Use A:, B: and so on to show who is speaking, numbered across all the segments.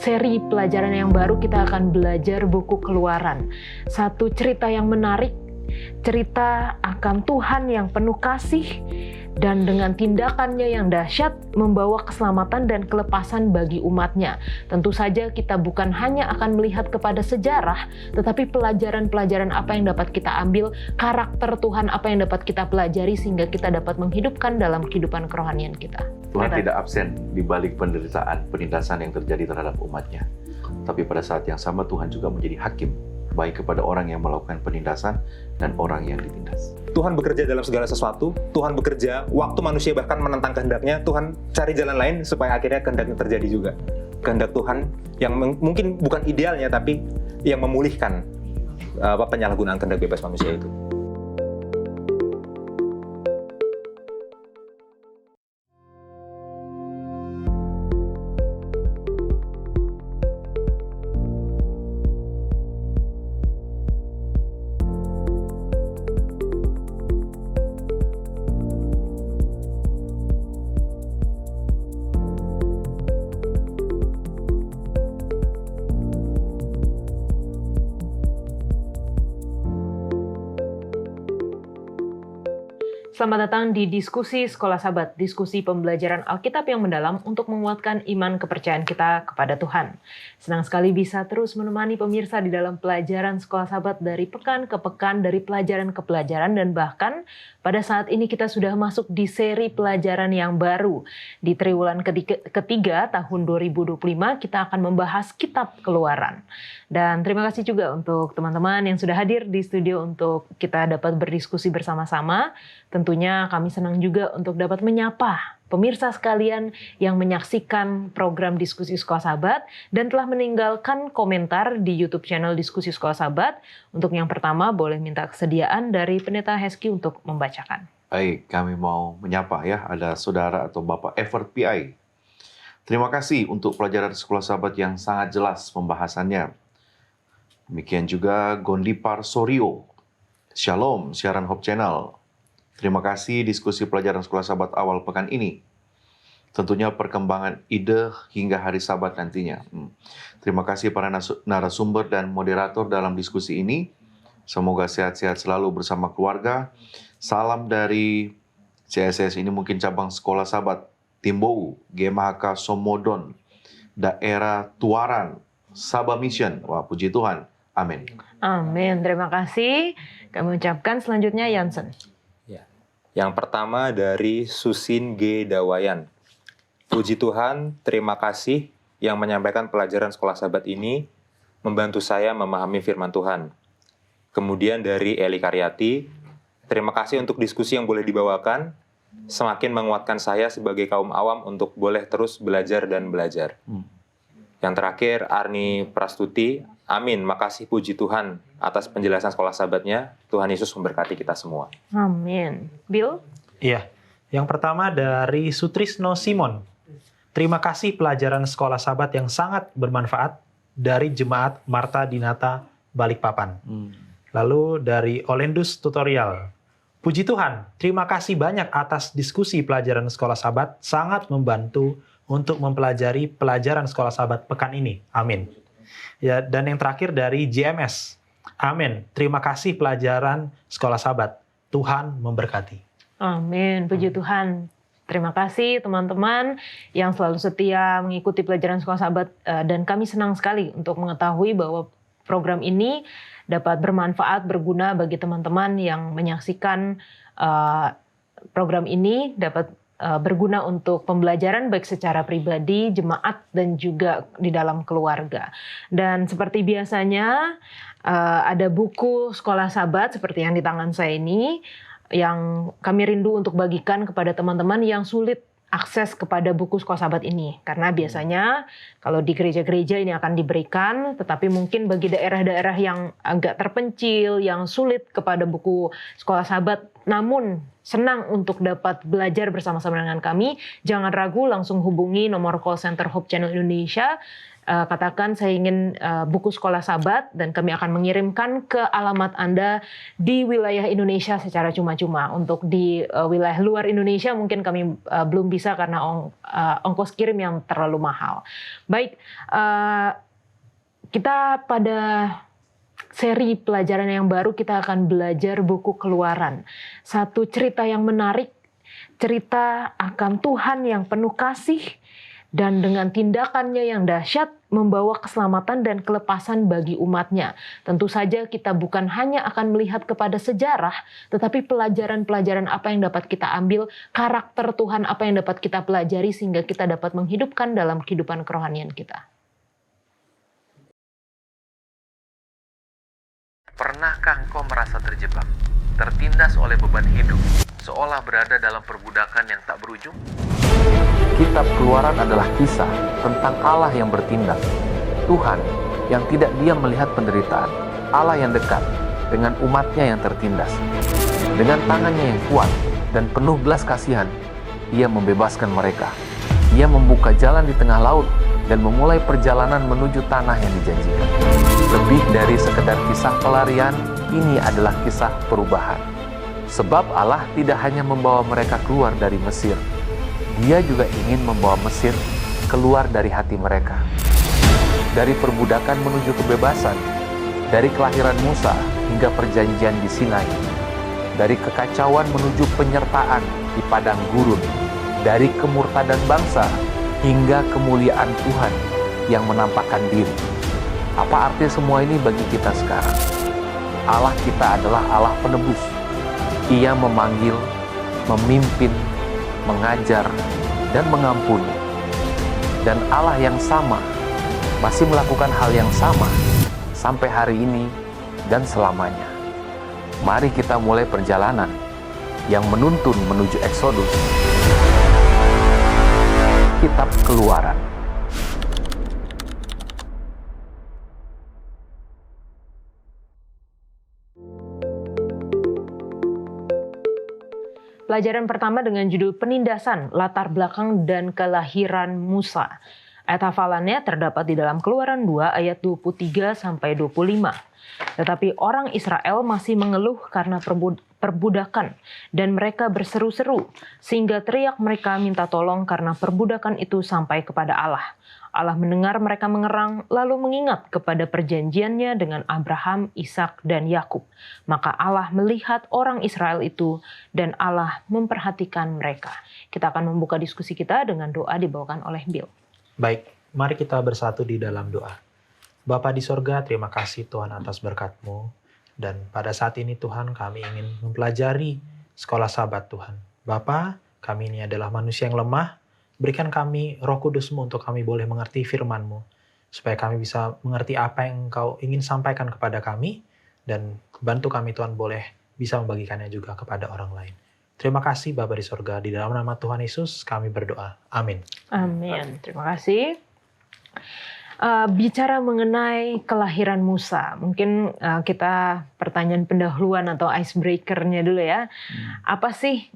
A: seri pelajaran yang baru kita akan belajar buku Keluaran. Satu cerita yang menarik, cerita akan Tuhan yang penuh kasih dan dengan tindakannya yang dahsyat membawa keselamatan dan kelepasan bagi umatnya. Tentu saja kita bukan hanya akan melihat kepada sejarah, tetapi pelajaran-pelajaran apa yang dapat kita ambil, karakter Tuhan apa yang dapat kita pelajari sehingga kita dapat menghidupkan dalam kehidupan kerohanian kita.
B: Tuhan tidak absen di balik penderitaan, penindasan yang terjadi terhadap umatnya. Tapi pada saat yang sama Tuhan juga menjadi hakim, baik kepada orang yang melakukan penindasan dan orang yang ditindas.
C: Tuhan bekerja dalam segala sesuatu, Tuhan bekerja waktu manusia bahkan menentang kehendaknya, Tuhan cari jalan lain supaya akhirnya kehendaknya terjadi juga. Kehendak Tuhan yang mungkin bukan idealnya, tapi yang memulihkan penyalahgunaan kehendak bebas manusia itu.
A: Selamat datang di Diskusi Sekolah Sabat, diskusi pembelajaran Alkitab yang mendalam untuk menguatkan iman kepercayaan kita kepada Tuhan. Senang sekali bisa terus menemani pemirsa di dalam pelajaran Sekolah Sabat dari pekan ke pekan, dari pelajaran ke pelajaran, dan bahkan pada saat ini kita sudah masuk di seri pelajaran yang baru. Di triwulan ketiga tahun 2025 kita akan membahas Kitab Keluaran. Dan terima kasih juga untuk teman-teman yang sudah hadir di studio untuk kita dapat berdiskusi bersama-sama. Tentunya kami senang juga untuk dapat menyapa pemirsa sekalian yang menyaksikan program Diskusi Sekolah Sabat dan telah meninggalkan komentar di YouTube channel Diskusi Sekolah Sabat. Untuk yang pertama, boleh minta kesediaan dari Pendeta Heski untuk membacakan.
B: Baik, kami mau menyapa ya, ada saudara atau Bapak Effort PI. Terima kasih untuk pelajaran Sekolah Sabat yang sangat jelas pembahasannya. Demikian juga Gondipar Sorio. Shalom, siaran Hope Channel. Terima kasih diskusi pelajaran Sekolah Sabat awal pekan ini. Tentunya perkembangan ide hingga hari Sabat nantinya. Terima kasih para narasumber dan moderator dalam diskusi ini. Semoga sehat-sehat selalu bersama keluarga. Salam dari CSS ini mungkin cabang Sekolah Sabat Timbou, GMHK Somodon, daerah Tuaran, Sabah Mission. Wah, puji Tuhan. Amin.
A: Amin. Terima kasih. Kami ucapkan selanjutnya Yansen.
C: Yang pertama dari Susin G. Dawayan. Puji Tuhan, terima kasih yang menyampaikan pelajaran Sekolah Sabat ini membantu saya memahami firman Tuhan. Kemudian dari Eli Karyati, terima kasih untuk diskusi yang boleh dibawakan, semakin menguatkan saya sebagai kaum awam untuk boleh terus belajar dan belajar. Yang terakhir, Arni Prastuti, amin, makasih puji Tuhan atas penjelasan Sekolah Sabatnya. Tuhan Yesus memberkati kita semua.
A: Amin. Bill?
D: Iya, yang pertama dari Sutrisno Simon. Terima kasih pelajaran Sekolah Sabat yang sangat bermanfaat dari Jemaat Marta Dinata Balikpapan. Lalu dari Olendus Tutorial. Puji Tuhan, terima kasih banyak atas diskusi pelajaran Sekolah Sabat, sangat membantu untuk mempelajari pelajaran Sekolah Sabat pekan ini. Amin. Ya, dan yang terakhir dari JMS. Amin. Terima kasih pelajaran Sekolah Sabat. Tuhan memberkati.
A: Amin. Puji Tuhan. Terima kasih teman-teman yang selalu setia mengikuti pelajaran Sekolah Sabat. Dan kami senang sekali untuk mengetahui bahwa program ini dapat bermanfaat, berguna bagi teman-teman yang menyaksikan program ini, dapat berguna untuk pembelajaran baik secara pribadi, jemaat, dan juga di dalam keluarga. Dan seperti biasanya ada buku Sekolah Sabat seperti yang di tangan saya ini yang kami rindu untuk bagikan kepada teman-teman yang sulit akses kepada buku Sekolah Sabat ini. Karena biasanya kalau di gereja-gereja ini akan diberikan, tetapi mungkin bagi daerah-daerah yang agak terpencil, yang sulit kepada buku Sekolah Sabat, namun senang untuk dapat belajar bersama-sama dengan kami, jangan ragu langsung hubungi nomor call center Hope Channel Indonesia katakan saya ingin buku Sekolah Sabat dan kami akan mengirimkan ke alamat Anda di wilayah Indonesia secara cuma-cuma. Untuk di wilayah luar Indonesia mungkin kami belum bisa karena ongkos kirim yang terlalu mahal. Baik, kita pada seri pelajaran yang baru kita akan belajar buku Keluaran. Satu cerita yang menarik, cerita akan Tuhan yang penuh kasih dan dengan tindakannya yang dahsyat membawa keselamatan dan kelepasan bagi umatnya. Tentu saja kita bukan hanya akan melihat kepada sejarah, tetapi pelajaran-pelajaran apa yang dapat kita ambil, karakter Tuhan apa yang dapat kita pelajari sehingga kita dapat menghidupkan dalam kehidupan kerohanian kita.
E: Pernahkah engkau merasa terjebak, tertindas oleh beban hidup, seolah berada dalam perbudakan yang tak berujung?
F: Kitab Keluaran adalah kisah tentang Allah yang bertindak, Tuhan yang tidak diam melihat penderitaan, Allah yang dekat dengan umatnya yang tertindas. Dengan tangannya yang kuat dan penuh belas kasihan, Ia membebaskan mereka. Ia membuka jalan di tengah laut dan memulai perjalanan menuju tanah yang dijanjikan. Lebih dari sekedar kisah pelarian, ini adalah kisah perubahan. Sebab Allah tidak hanya membawa mereka keluar dari Mesir, Dia juga ingin membawa Mesir keluar dari hati mereka. Dari perbudakan menuju kebebasan, dari kelahiran Musa hingga perjanjian di Sinai, dari kekacauan menuju penyertaan di padang gurun, dari kemurtadan bangsa hingga kemuliaan Tuhan yang menampakkan diri. Apa arti semua ini bagi kita sekarang? Allah kita adalah Allah penebus. Ia memanggil, memimpin, mengajar, dan mengampuni. Dan Allah yang sama masih melakukan hal yang sama sampai hari ini dan selamanya. Mari kita mulai perjalanan yang menuntun menuju Eksodus. Kitab Keluaran.
A: Pelajaran pertama dengan judul Penindasan, Latar Belakang dan Kelahiran Musa. Ayat hafalannya terdapat di dalam Keluaran 2 ayat 23 sampai 25. Tetapi orang Israel masih mengeluh karena perbudakan dan mereka berseru-seru sehingga teriak mereka minta tolong karena perbudakan itu sampai kepada Allah. Allah mendengar mereka mengerang lalu mengingat kepada perjanjiannya dengan Abraham, Ishak dan Yakub. Maka Allah melihat orang Israel itu dan Allah memperhatikan mereka. Kita akan membuka diskusi kita dengan doa dibawakan oleh Bill.
D: Baik, mari kita bersatu di dalam doa. Bapa di sorga, terima kasih Tuhan atas berkat-Mu. Dan pada saat ini Tuhan kami ingin mempelajari sekolah Sabat Tuhan. Bapa, kami ini adalah manusia yang lemah. Berikan kami Roh Kudus-Mu untuk kami boleh mengerti firman-Mu. Supaya kami bisa mengerti apa yang Engkau ingin sampaikan kepada kami. Dan bantu kami Tuhan boleh bisa membagikannya juga kepada orang lain. Terima kasih Bapa di sorga. Di dalam nama Tuhan Yesus kami berdoa. Amin.
A: Amin. Terima kasih. Bicara mengenai kelahiran Musa, mungkin kita pertanyaan pendahuluan atau icebreaker-nya dulu ya. Apa sih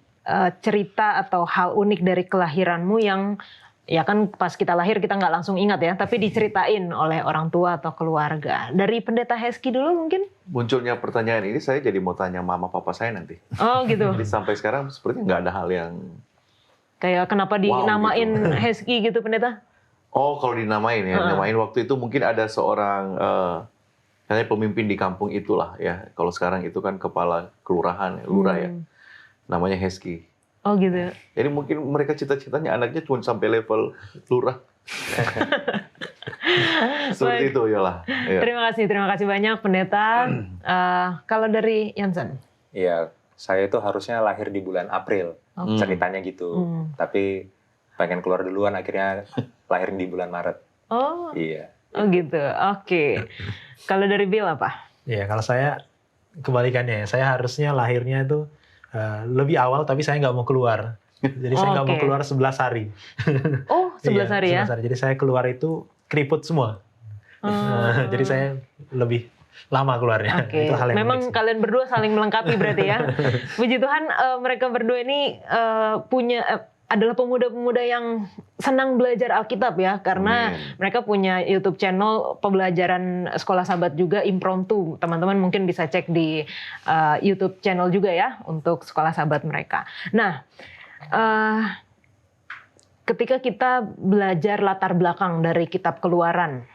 A: cerita atau hal unik dari kelahiranmu yang ya kan pas kita lahir kita nggak langsung ingat ya, tapi diceritain oleh orang tua atau keluarga. Dari Pendeta Hezky dulu mungkin?
B: Munculnya pertanyaan ini saya jadi mau tanya mama papa saya nanti.
A: Oh gitu.
B: Jadi sampai sekarang sepertinya nggak ada hal yang
A: Kayak kenapa dinamain
B: gitu.
A: Hezky gitu Pendeta?
B: Oh, kalau dinamain ya, namain waktu itu mungkin ada seorang katanya pemimpin di kampung itulah ya. Kalau sekarang itu kan kepala kelurahan, lurah ya. Namanya Hezky.
A: Oh gitu.
B: Jadi mungkin mereka cita-citanya anaknya cuma sampai level lurah. Seperti itu yalah. Ya.
A: Terima kasih banyak Pendeta. Kalau dari Jansen?
C: Iya, saya itu harusnya lahir di bulan April, ceritanya gitu. Tapi pengen keluar duluan, akhirnya lahir di bulan Maret.
A: Oh,
C: Iya.
A: oh gitu. Oke. Kalau dari Bill apa?
D: Ya, kalau saya kebalikannya ya. Saya harusnya lahirnya itu lebih awal, tapi saya nggak mau keluar. Jadi saya nggak mau keluar 11 hari.
A: Oh, 11 hari ya?
D: 11 hari. Jadi saya keluar itu keriput semua. Jadi saya lebih lama keluarnya.
A: Oke.
D: Itu hal yang
A: Memang
D: unik sih.
A: kalian berdua saling melengkapi berarti ya. Puji Tuhan mereka berdua ini punya adalah pemuda-pemuda yang senang belajar Alkitab ya, karena
B: Amin.
A: mereka punya YouTube channel pembelajaran Sekolah Sabat juga, impromptu. Teman-teman mungkin bisa cek di YouTube channel juga ya untuk Sekolah Sabat mereka. Nah, ketika kita belajar latar belakang dari Kitab Keluaran,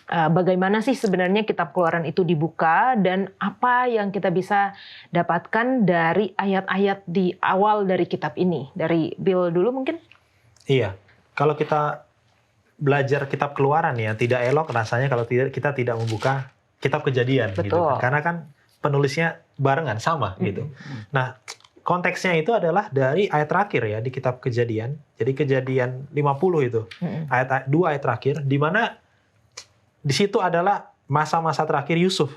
A: bagaimana sih sebenarnya Kitab Keluaran itu dibuka dan apa yang kita bisa dapatkan dari ayat-ayat di awal dari kitab ini? Dari Bill dulu mungkin?
D: Iya, kalau kita belajar Kitab Keluaran ya, tidak elok rasanya kalau kita tidak membuka Kitab Kejadian. Gitu
A: Betul.
D: kan. Karena kan penulisnya barengan, sama gitu. Nah, konteksnya itu adalah dari ayat terakhir ya di Kitab Kejadian. Jadi Kejadian 50 itu, dua ayat terakhir, di mana di situ adalah masa-masa terakhir Yusuf,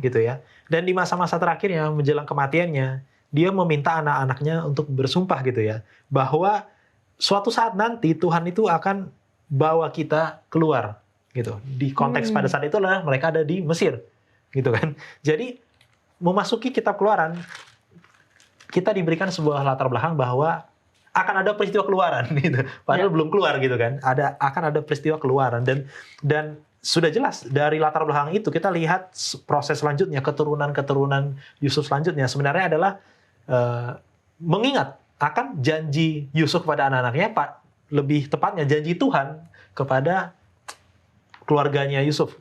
D: gitu ya. Dan di masa-masa terakhirnya menjelang kematiannya, dia meminta anak-anaknya untuk bersumpah gitu ya, bahwa suatu saat nanti Tuhan itu akan bawa kita keluar, gitu. Di konteks pada saat itu adalah mereka ada di Mesir, gitu kan. Jadi memasuki Kitab Keluaran, kita diberikan sebuah latar belakang bahwa akan ada peristiwa keluaran, gitu. Padahal belum keluar, gitu kan. Akan ada peristiwa keluaran dan sudah jelas dari latar belakang itu kita lihat proses selanjutnya, keturunan Yusuf selanjutnya sebenarnya adalah mengingat akan janji Yusuf kepada anak-anaknya, lebih tepatnya janji Tuhan kepada keluarganya Yusuf,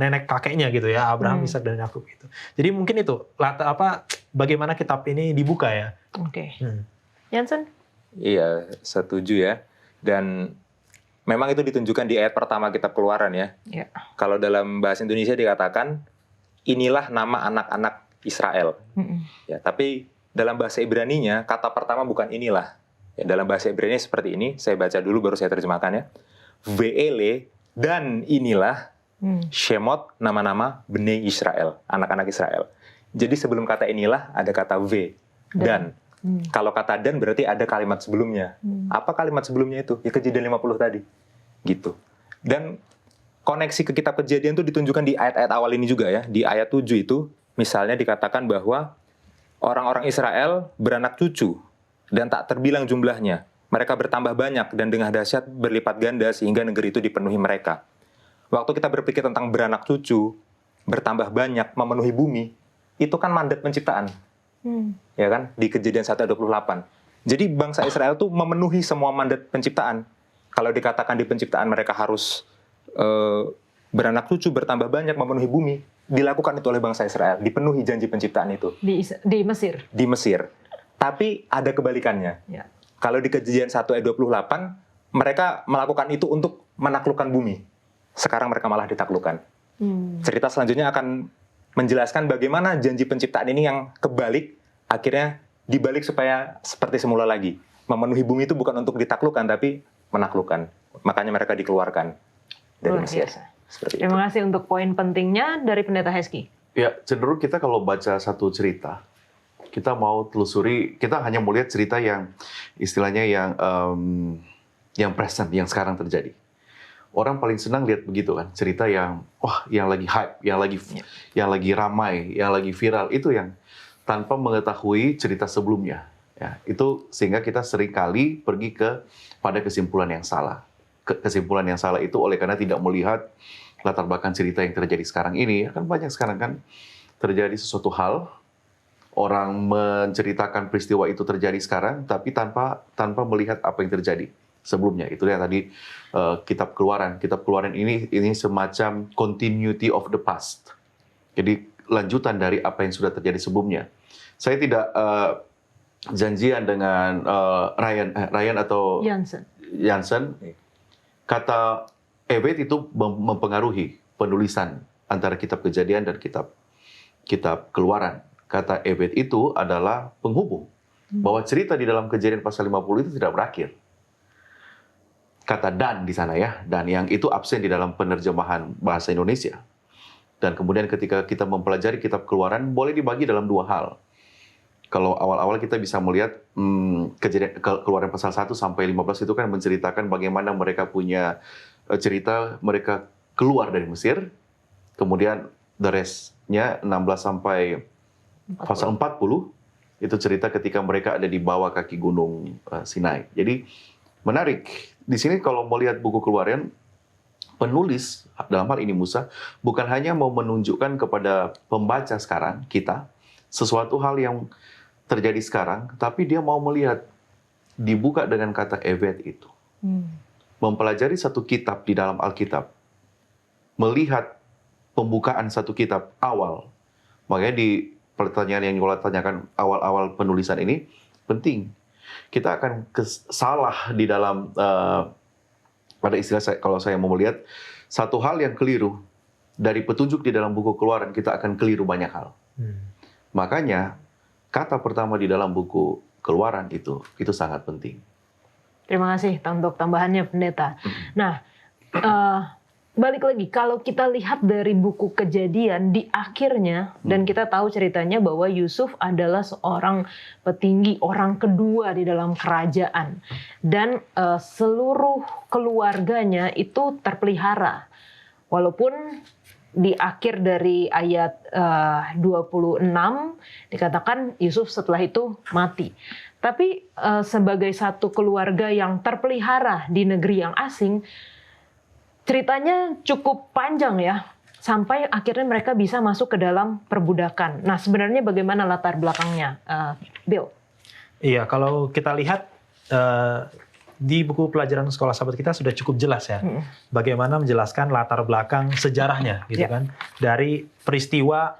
D: nenek kakeknya gitu ya, Abraham, Ishak dan Yakub gitu. Jadi mungkin itu bagaimana kitab ini dibuka ya.
A: Oke. Jansen?
C: Iya, setuju ya. Dan memang itu ditunjukkan di ayat pertama Kitab Keluaran ya.
A: Ya.
C: Kalau dalam bahasa Indonesia dikatakan, inilah nama anak-anak Israel. Ya, tapi dalam bahasa Ibraninya, kata pertama bukan inilah. Ya, dalam bahasa Ibrani seperti ini, saya baca dulu baru saya terjemahkan ya. Ve'ele, dan inilah Shemot, nama-nama Bnei Israel, anak-anak Israel. Jadi sebelum kata inilah ada kata ve, dan. Kalau kata dan berarti ada kalimat sebelumnya. Apa kalimat sebelumnya itu? Ya Kejadian 50 tadi. Gitu. Dan koneksi ke Kitab Kejadian itu ditunjukkan di ayat-ayat awal ini juga ya. Di ayat 7 itu misalnya dikatakan bahwa orang-orang Israel beranak cucu dan tak terbilang jumlahnya. Mereka bertambah banyak dan dengan dahsyat berlipat ganda sehingga negeri itu dipenuhi mereka. Waktu kita berpikir tentang beranak cucu, bertambah banyak, memenuhi bumi, itu kan mandat penciptaan. Ya kan, di Kejadian 1 ayat 28. Jadi bangsa Israel tuh memenuhi semua mandat penciptaan. Kalau dikatakan di penciptaan mereka harus beranak cucu, bertambah banyak, memenuhi bumi, dilakukan itu oleh bangsa Israel, dipenuhi janji penciptaan itu.
A: Di Mesir?
C: Di Mesir. Tapi ada kebalikannya.
A: Ya.
C: Kalau di Kejadian 1 ayat 28, mereka melakukan itu untuk menaklukkan bumi. Sekarang mereka malah ditaklukkan. Cerita selanjutnya akan menjelaskan bagaimana janji penciptaan ini yang kebalik, akhirnya dibalik supaya seperti semula lagi. Memenuhi bumi itu bukan untuk ditaklukkan, tapi menaklukkan. Makanya mereka dikeluarkan dari
A: Luar
C: Mesir.
A: biasa.
C: Seperti itu.
A: Terima kasih untuk poin pentingnya dari Pendeta Heski.
B: Ya, cenderung kita kalau baca satu cerita, kita mau telusuri, kita hanya mau lihat cerita yang istilahnya yang present, yang sekarang terjadi. Orang paling senang lihat begitu kan, cerita yang yang lagi hype, yang lagi ramai, yang lagi viral, itu yang tanpa mengetahui cerita sebelumnya. Ya, itu sehingga kita seringkali pergi pada kesimpulan yang salah. Kesimpulan yang salah itu oleh karena tidak melihat latar belakang cerita yang terjadi sekarang ini. Kan banyak sekarang kan terjadi sesuatu hal, orang menceritakan peristiwa itu terjadi sekarang, tapi tanpa melihat apa yang terjadi sebelumnya. Itu yang tadi Kitab Keluaran. Kitab Keluaran ini semacam continuity of the past. Jadi lanjutan dari apa yang sudah terjadi sebelumnya. Saya tidak janjian dengan Ryan atau Jansen. Kata Evet itu mempengaruhi penulisan antara Kitab Kejadian dan Kitab Keluaran. Kata Evet itu adalah penghubung. Bahwa cerita di dalam Kejadian pasal 50 itu tidak berakhir. Kata dan di sana ya, dan yang itu absen di dalam penerjemahan bahasa Indonesia. Dan kemudian ketika kita mempelajari Kitab Keluaran, boleh dibagi dalam dua hal. Kalau awal-awal kita bisa melihat Kejadian Keluaran pasal 1 sampai 15 itu kan menceritakan bagaimana mereka punya cerita mereka keluar dari Mesir. Kemudian the rest-nya 16 sampai pasal 40 Itu cerita ketika mereka ada di bawah kaki gunung Sinai. Jadi menarik. Di sini kalau mau lihat buku Keluaran, penulis dalam hal ini Musa bukan hanya mau menunjukkan kepada pembaca sekarang kita sesuatu hal yang terjadi sekarang, tapi dia mau melihat dibuka dengan kata evet itu. Mempelajari satu kitab di dalam Alkitab, melihat pembukaan satu kitab awal. Makanya di pertanyaan yang Yola tanyakan awal-awal penulisan ini penting. Kita akan salah di dalam pada istilah kalau saya mau melihat satu hal yang keliru dari petunjuk di dalam buku Keluaran, kita akan keliru banyak hal. Makanya kata pertama di dalam buku Keluaran itu sangat penting.
A: Terima kasih untuk tambahannya, Pendeta. Nah, balik lagi, kalau kita lihat dari buku Kejadian di akhirnya, dan kita tahu ceritanya bahwa Yusuf adalah seorang petinggi, orang kedua di dalam kerajaan. Dan seluruh keluarganya itu terpelihara. Walaupun di akhir dari ayat 26 dikatakan Yusuf setelah itu mati. Tapi sebagai satu keluarga yang terpelihara di negeri yang asing, ceritanya cukup panjang ya, sampai akhirnya mereka bisa masuk ke dalam perbudakan. Nah, sebenarnya bagaimana latar belakangnya, Bill?
D: Iya, kalau kita lihat di buku pelajaran sekolah sahabat kita sudah cukup jelas ya, bagaimana menjelaskan latar belakang sejarahnya, gitu kan, dari peristiwa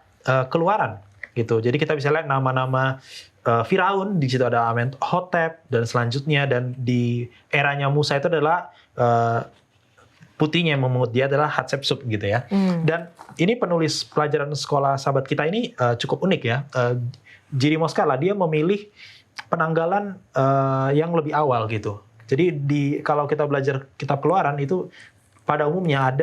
D: Keluaran, gitu. Jadi kita bisa lihat nama-nama Firaun, di situ ada Amenhotep dan selanjutnya, dan di eranya Musa itu adalah putihnya yang memungut dia adalah Hatshepsut gitu ya. Dan ini penulis pelajaran sekolah sahabat kita ini cukup unik ya. Jiri Moskala dia memilih penanggalan yang lebih awal gitu. Jadi kalau kita belajar kitab Keluaran itu pada umumnya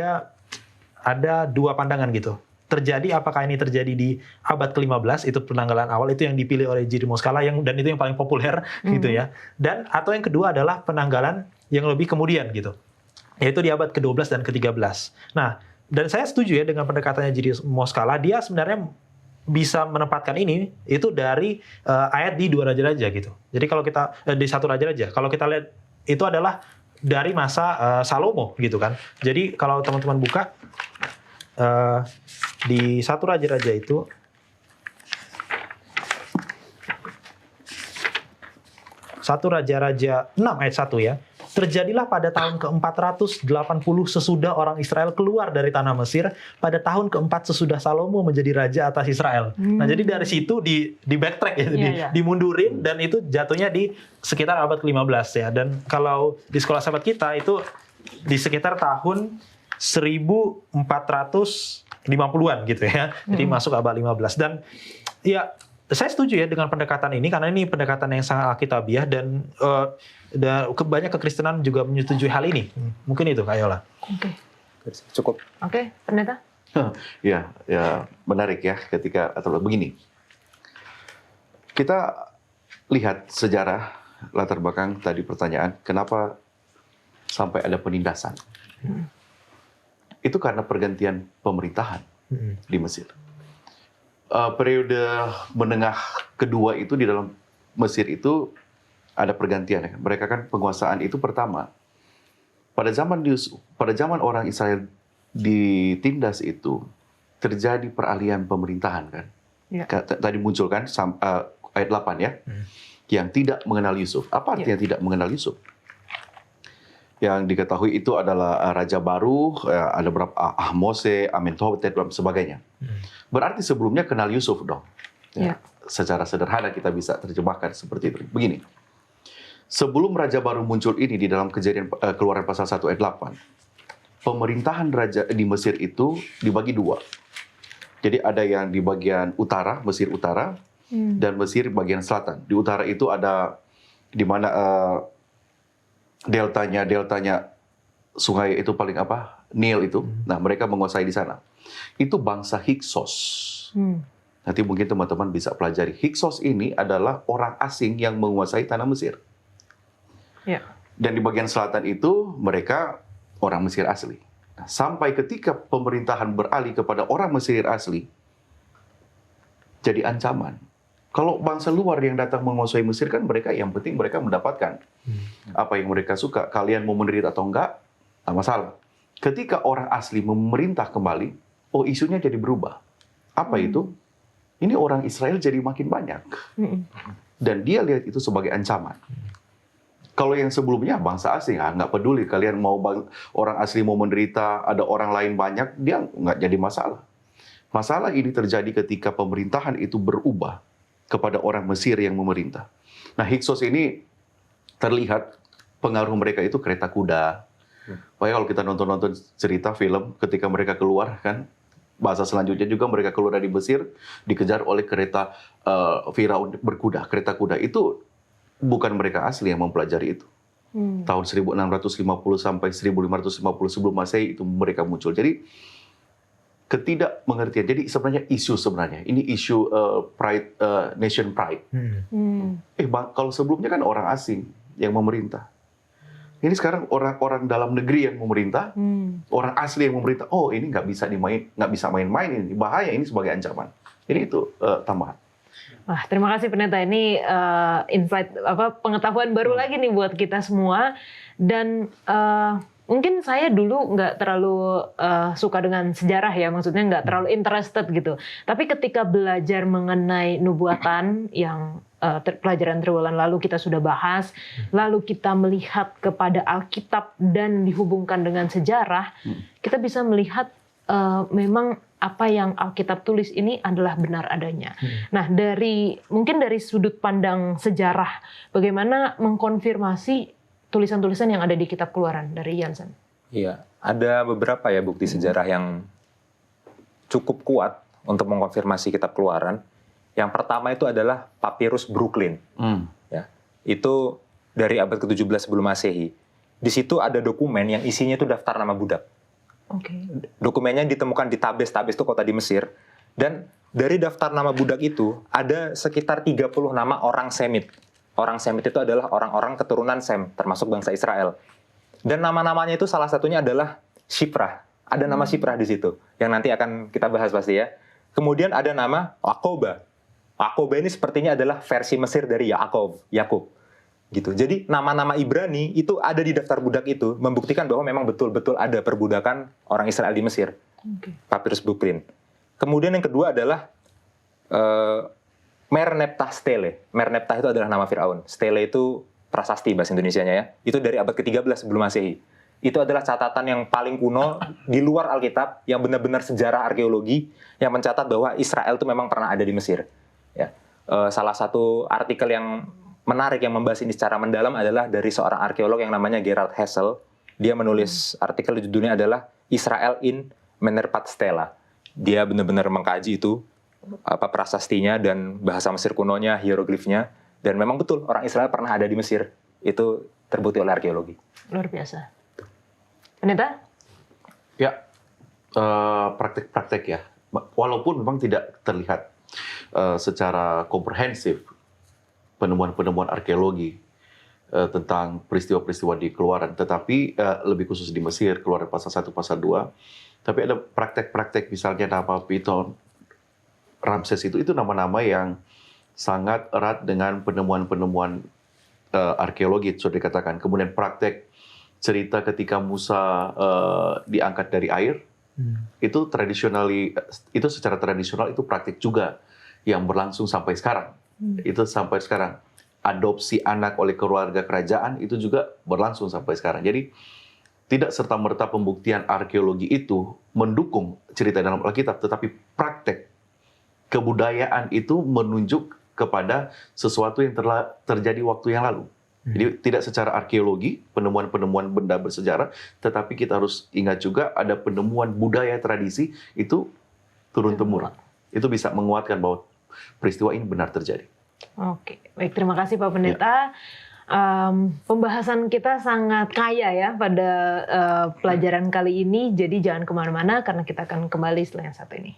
D: ada dua pandangan gitu. Apakah ini terjadi di abad ke-15, itu penanggalan awal, itu yang dipilih oleh Jiri Moskala, dan itu yang paling populer gitu ya. Atau yang kedua adalah penanggalan yang lebih kemudian gitu, yaitu di abad ke-12 dan ke-13. Nah, dan saya setuju ya dengan pendekatannya Jiri Moskala, dia sebenarnya bisa menempatkan ini itu dari ayat di 2 Raja-Raja gitu. Jadi kalau kita di 1 Raja-Raja, kalau kita lihat itu adalah dari masa Salomo gitu kan. Jadi kalau teman-teman buka di 1 Raja-Raja itu, Satu Raja-Raja 6 ayat 1 ya. Terjadilah pada tahun ke-480 sesudah orang Israel keluar dari tanah Mesir, pada tahun ke-4 sesudah Salomo menjadi raja atas Israel. Nah, jadi dari situ di backtrack ya, dimundurin, dan itu jatuhnya di sekitar abad ke-15 ya. Dan kalau di sekolah sahabat kita itu di sekitar tahun 1450-an gitu ya. Jadi masuk abad 15. Dan ya, saya setuju ya dengan pendekatan ini, karena ini pendekatan yang sangat alkitabiah, dan banyak kekristenan juga menyetujui hal ini. Mungkin itu, Kak Yola.
A: Oke.
C: Cukup.
A: Oke, Pendeta?
B: Ya, menarik ya ketika atau begini. Kita lihat sejarah latar belakang tadi pertanyaan, kenapa sampai ada penindasan? Itu karena pergantian pemerintahan di Mesir. Periode menengah kedua itu di dalam Mesir itu ada pergantian. Mereka kan penguasaan itu pertama. Pada zaman orang Israel ditindas itu terjadi peralihan pemerintahan kan. Ya. Tadi muncul kan ayat 8 ya. Yang tidak mengenal Yusuf. Apa artinya tidak mengenal Yusuf? Yang diketahui itu adalah raja baru, ada beberapa Ahmose, Amenhotep dan sebagainya. Berarti sebelumnya kenal Yusuf dong. Ya. Secara sederhana kita bisa terjemahkan seperti itu. Begini. Sebelum raja baru muncul ini di dalam Kejadian Keluaran pasal 1 ayat 8, pemerintahan raja di Mesir itu dibagi dua. Jadi ada yang di bagian utara, Mesir utara, dan Mesir bagian selatan. Di utara itu ada di mana deltanya sungai itu paling apa? Nil itu. Nah, mereka menguasai di sana. Itu bangsa Hyksos. Nanti mungkin teman-teman bisa pelajari. Hyksos ini adalah orang asing yang menguasai tanah Mesir. Ya. Dan di bagian selatan itu mereka orang Mesir asli. Nah, sampai ketika pemerintahan beralih kepada orang Mesir asli, jadi ancaman. Kalau bangsa luar yang datang menguasai Mesir kan mereka yang penting mereka mendapatkan apa yang mereka suka. Kalian mau menderita atau enggak, tak masalah. Ketika orang asli memerintah kembali, isunya jadi berubah. Apa itu? Ini orang Israel jadi makin banyak. Dan dia lihat itu sebagai ancaman. Kalau yang sebelumnya bangsa asing, nggak peduli kalian mau orang asli mau menderita, ada orang lain banyak, dia nggak jadi masalah. Masalah ini terjadi ketika pemerintahan itu berubah kepada orang Mesir yang memerintah. Nah, Hyksos ini terlihat pengaruh mereka itu kereta kuda. Pokoknya kalau kita nonton cerita film, ketika mereka keluar kan, bahasa selanjutnya juga mereka keluar dari Mesir, dikejar oleh kereta Firaun berkuda, kereta kuda. Itu bukan mereka asli yang mempelajari itu. Tahun 1650 sampai 1550 sebelum Masehi itu mereka muncul. Jadi ketidakmengertian. Jadi sebenarnya ini isu pride, nation pride. Kalau sebelumnya kan orang asing yang memerintah. Ini sekarang orang-orang dalam negeri yang memerintah, orang asli yang memerintah. Ini nggak bisa main-main ini, bahaya ini sebagai ancaman. Ini itu tambahan.
A: Wah, terima kasih Pendeta. Ini insight pengetahuan baru lagi nih buat kita semua. Dan mungkin saya dulu nggak terlalu suka dengan sejarah ya, maksudnya nggak terlalu interested gitu. Tapi ketika belajar mengenai nubuatan yang pelajaran triwulan lalu kita sudah bahas, lalu kita melihat kepada Alkitab dan dihubungkan dengan sejarah, kita bisa melihat memang apa yang Alkitab tulis ini adalah benar adanya. Nah, mungkin dari sudut pandang sejarah, bagaimana mengkonfirmasi tulisan-tulisan yang ada di Kitab Keluaran dari Jansen?
C: Iya, ada beberapa ya bukti sejarah yang cukup kuat untuk mengkonfirmasi Kitab Keluaran. Yang pertama itu adalah Papirus Brooklyn. Ya, itu dari abad ke-17 sebelum Masehi. Di situ ada dokumen yang isinya itu daftar nama budak. Dokumennya ditemukan di Tabes itu kota di Mesir. Dan dari daftar nama budak itu ada sekitar 30 nama orang Semit. Orang Semit itu adalah orang-orang keturunan Sem, termasuk bangsa Israel. Dan nama-namanya itu salah satunya adalah Shiprah. Ada nama Shiprah di situ, yang nanti akan kita bahas pasti ya. Kemudian ada nama Akoba. Akoba ini sepertinya adalah versi Mesir dari Yakub. Gitu. Jadi nama-nama Ibrani itu ada di daftar budak itu, membuktikan bahwa memang betul-betul ada perbudakan orang Israel di Mesir. Papirus Brooklyn. Kemudian yang kedua adalah Merneptah Stele. Merneptah itu adalah nama Firaun. Stele itu prasasti bahasa Indonesianya ya. Itu dari abad ke-13 sebelum Masehi. Itu adalah catatan yang paling kuno di luar Alkitab, yang benar-benar sejarah arkeologi yang mencatat bahwa Israel itu memang pernah ada di Mesir. Ya. Salah satu artikel yang menarik yang membahas ini secara mendalam adalah dari seorang arkeolog yang namanya Gerald Hessel. Dia menulis artikel judulnya adalah Israel in Menerpat Stela. Dia benar-benar mengkaji itu prasastinya dan bahasa Mesir kunonya, hieroglifnya, dan memang betul orang Israel pernah ada di Mesir. Itu terbukti oleh arkeologi.
A: Luar biasa. Pendeta?
B: Ya, praktek-praktek ya. Walaupun memang tidak terlihat secara komprehensif penemuan-penemuan arkeologi tentang peristiwa-peristiwa di Keluaran, tetapi lebih khusus di Mesir, Keluaran pasal 1, pasal 2. Tapi ada praktek-praktek misalnya nama Piton, Ramses itu nama-nama yang sangat erat dengan penemuan-penemuan arkeologi, sudah dikatakan. Kemudian praktek cerita ketika Musa diangkat dari air, itu secara tradisional itu praktik juga yang berlangsung sampai sekarang. Itu sampai sekarang. Adopsi anak oleh keluarga kerajaan itu juga berlangsung sampai sekarang. Jadi tidak serta-merta pembuktian arkeologi itu mendukung cerita dalam Alkitab, tetapi praktek kebudayaan itu menunjuk kepada sesuatu yang telah terjadi waktu yang lalu. Jadi tidak secara arkeologi, penemuan-penemuan benda bersejarah, tetapi kita harus ingat juga ada penemuan budaya tradisi itu turun-temurun. Itu bisa menguatkan bahwa peristiwa ini benar terjadi.
A: Oke, baik, terima kasih Pak Pendeta. Pembahasan kita sangat kaya ya pada pelajaran kali ini, jadi jangan kemana-mana karena kita akan kembali setelah yang satu ini.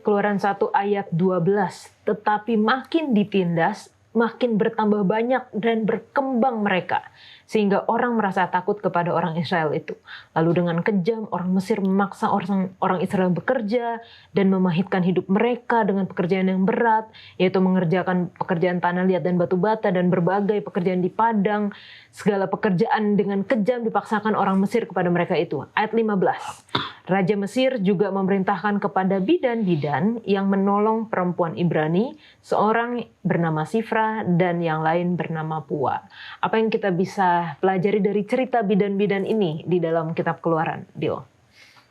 A: Keluaran 1 ayat 12, tetapi makin ditindas, makin bertambah banyak dan berkembang mereka, sehingga orang merasa takut kepada orang Israel itu. Lalu dengan kejam orang Mesir memaksa orang Israel bekerja dan memahitkan hidup mereka dengan pekerjaan yang berat, yaitu mengerjakan pekerjaan tanah liat dan batu bata dan berbagai pekerjaan di padang. Segala pekerjaan dengan kejam dipaksakan orang Mesir kepada mereka itu. Ayat 15. Raja Mesir juga memerintahkan kepada bidan-bidan yang menolong perempuan Ibrani, seorang bernama Sifra dan yang lain bernama Pua. Apa yang kita bisa pelajari dari cerita bidan-bidan ini di dalam kitab Keluaran, Dio?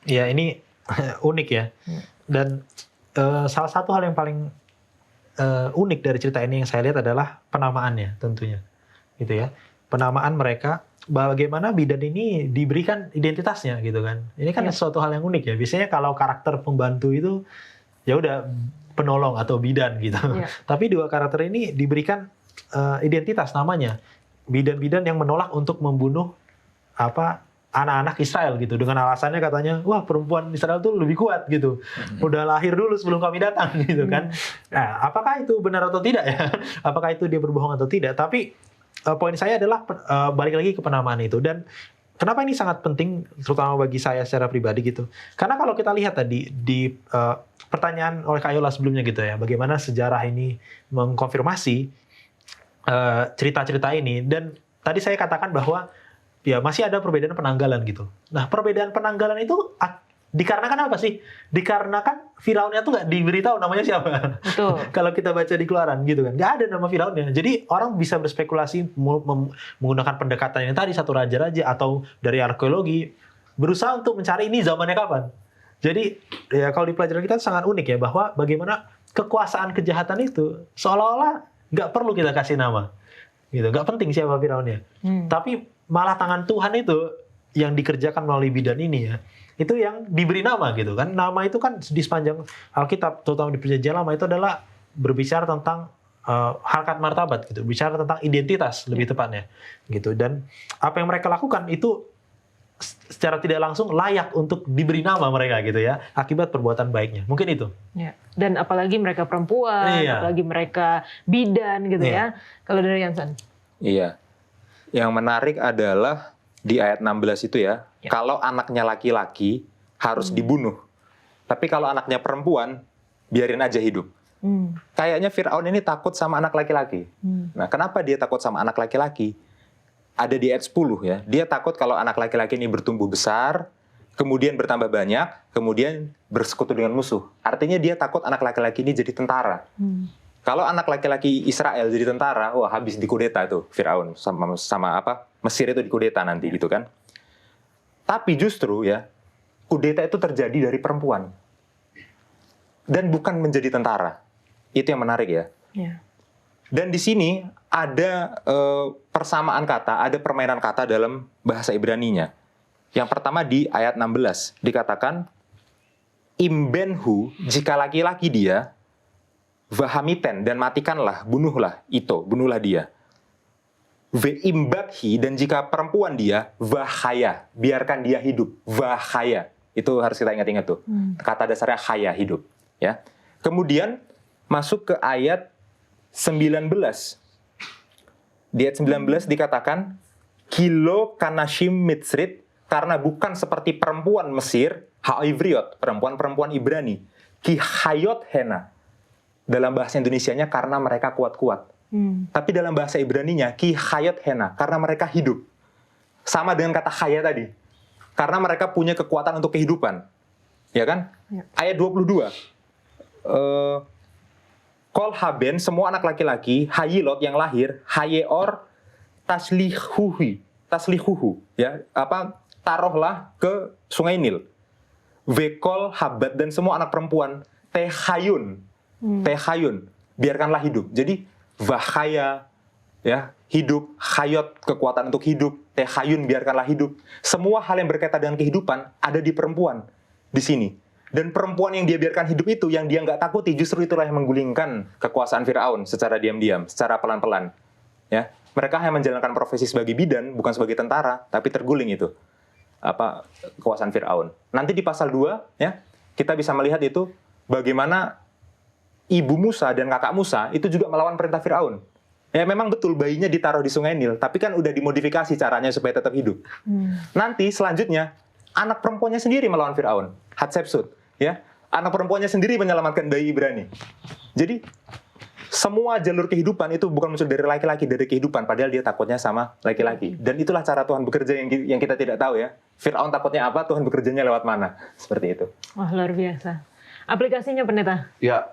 D: Ya, ini unik ya. Dan salah satu hal yang paling unik dari cerita ini yang saya lihat adalah penamaannya tentunya. Gitu ya. Penamaan mereka, bagaimana bidan ini diberikan identitasnya gitu kan. Ini kan suatu hal yang unik ya. Biasanya kalau karakter pembantu itu ya udah penolong atau bidan gitu. Tapi dua karakter ini diberikan identitas namanya. Bidan-bidan yang menolak untuk membunuh anak-anak Israel gitu, dengan alasannya katanya, wah perempuan Israel tuh lebih kuat gitu, udah lahir dulu sebelum kami datang gitu kan. Nah, apakah itu benar atau tidak ya? Apakah itu dia berbohong atau tidak? Tapi poin saya adalah balik lagi ke penamaan itu. Dan kenapa ini sangat penting, terutama bagi saya secara pribadi gitu? Karena kalau kita lihat tadi di pertanyaan oleh Kak Yola sebelumnya gitu ya, bagaimana sejarah ini mengkonfirmasi cerita-cerita ini. Dan tadi saya katakan bahwa ya masih ada perbedaan penanggalan gitu. Nah, perbedaan penanggalan itu dikarenakan apa sih? Dikarenakan Firaunnya tuh nggak diberitahu namanya siapa.
A: Betul.
D: Kalau kita baca di Keluaran gitu kan, nggak ada nama Firaunnya. Jadi orang bisa berspekulasi menggunakan pendekatan yang tadi, satu raja-raja atau dari arkeologi, berusaha untuk mencari ini zamannya kapan. Jadi ya kalau di pelajaran kita sangat unik ya, bahwa bagaimana kekuasaan kejahatan itu seolah-olah nggak perlu kita kasih nama. Gitu, nggak penting siapa Firaunnya. Tapi malah tangan Tuhan itu yang dikerjakan melalui bidan ini ya, itu yang diberi nama gitu kan. Nama itu kan di sepanjang Alkitab, terutama di Perjanjian Lama, itu adalah berbicara tentang harkat martabat gitu, bicara tentang identitas lebih tepatnya gitu. Dan apa yang mereka lakukan itu secara tidak langsung layak untuk diberi nama mereka gitu ya, akibat perbuatan baiknya. Mungkin itu.
A: Ya. Dan apalagi mereka perempuan, apalagi mereka bidan gitu ya. Kalau dari Yansan?
C: Iya. Yang menarik adalah di ayat 16 itu ya, kalau anaknya laki-laki harus dibunuh. Tapi kalau anaknya perempuan, biarin aja hidup. Kayaknya Firaun ini takut sama anak laki-laki. Nah, kenapa dia takut sama anak laki-laki? Ada di ayat 10 ya. Dia takut kalau anak laki-laki ini bertumbuh besar, kemudian bertambah banyak, kemudian bersekutu dengan musuh. Artinya dia takut anak laki-laki ini jadi tentara. Kalau anak laki-laki Israel jadi tentara, wah habis dikudeta tuh Firaun sama Mesir itu dikudeta nanti gitu kan. Tapi justru ya, kudeta itu terjadi dari perempuan. Dan bukan menjadi tentara. Itu yang menarik ya. Dan di sini ada persamaan kata, ada permainan kata dalam bahasa Ibraninya. Yang pertama di ayat 16 dikatakan imbenhu, jika laki-laki dia, vahamiten, dan matikanlah, bunuhlah dia. Veimbakhi, dan jika perempuan dia, vahaya, biarkan dia hidup, vahaya. Itu harus kita ingat-ingat tuh. Kata dasarnya haya, hidup. Ya. Kemudian masuk ke ayat 19. Di ayat 19 dikatakan, kilo kanashim mitsrit, karena bukan seperti perempuan Mesir, ha'ivriot, perempuan-perempuan Ibrani, kihayot hena. Dalam bahasa Indonesianya karena mereka kuat-kuat. Tapi dalam bahasa Ibraninya kihayot hena, karena mereka hidup. Sama dengan kata haya tadi. Karena mereka punya kekuatan untuk kehidupan. Ya kan? Ayat 22. Kol haben, semua anak laki-laki, hayilot yang lahir, hayeor taslihuhu, ya, taruhlah ke sungai Nil. Vekol habat, dan semua anak perempuan, tehayun, biarkanlah hidup. Jadi vahaya, ya, hidup, hayot, kekuatan untuk hidup, tehayun, biarkanlah hidup. Semua hal yang berkaitan dengan kehidupan ada di perempuan di sini. Dan perempuan yang dia biarkan hidup itu, yang dia nggak takuti, justru itulah yang menggulingkan kekuasaan Firaun secara diam-diam, secara pelan-pelan. Ya, mereka hanya menjalankan profesi sebagai bidan, bukan sebagai tentara, tapi terguling itu kekuasaan Firaun. Nanti di pasal 2, ya, kita bisa melihat itu bagaimana ibu Musa dan kakak Musa itu juga melawan perintah Firaun. Ya memang betul bayinya ditaruh di Sungai Nil, tapi kan udah dimodifikasi caranya supaya tetap hidup. Nanti selanjutnya anak perempuannya sendiri melawan Firaun, Hatshepsut, ya. Anak perempuannya sendiri menyelamatkan bayi Ibrani. Jadi semua jalur kehidupan itu bukan muncul dari laki-laki, dari kehidupan, padahal dia takutnya sama laki-laki. Dan itulah cara Tuhan bekerja yang kita tidak tahu ya. Firaun takutnya apa, Tuhan bekerjanya lewat mana. Seperti itu.
A: Wah, luar biasa. Aplikasinya, Pendeta?
B: Ya,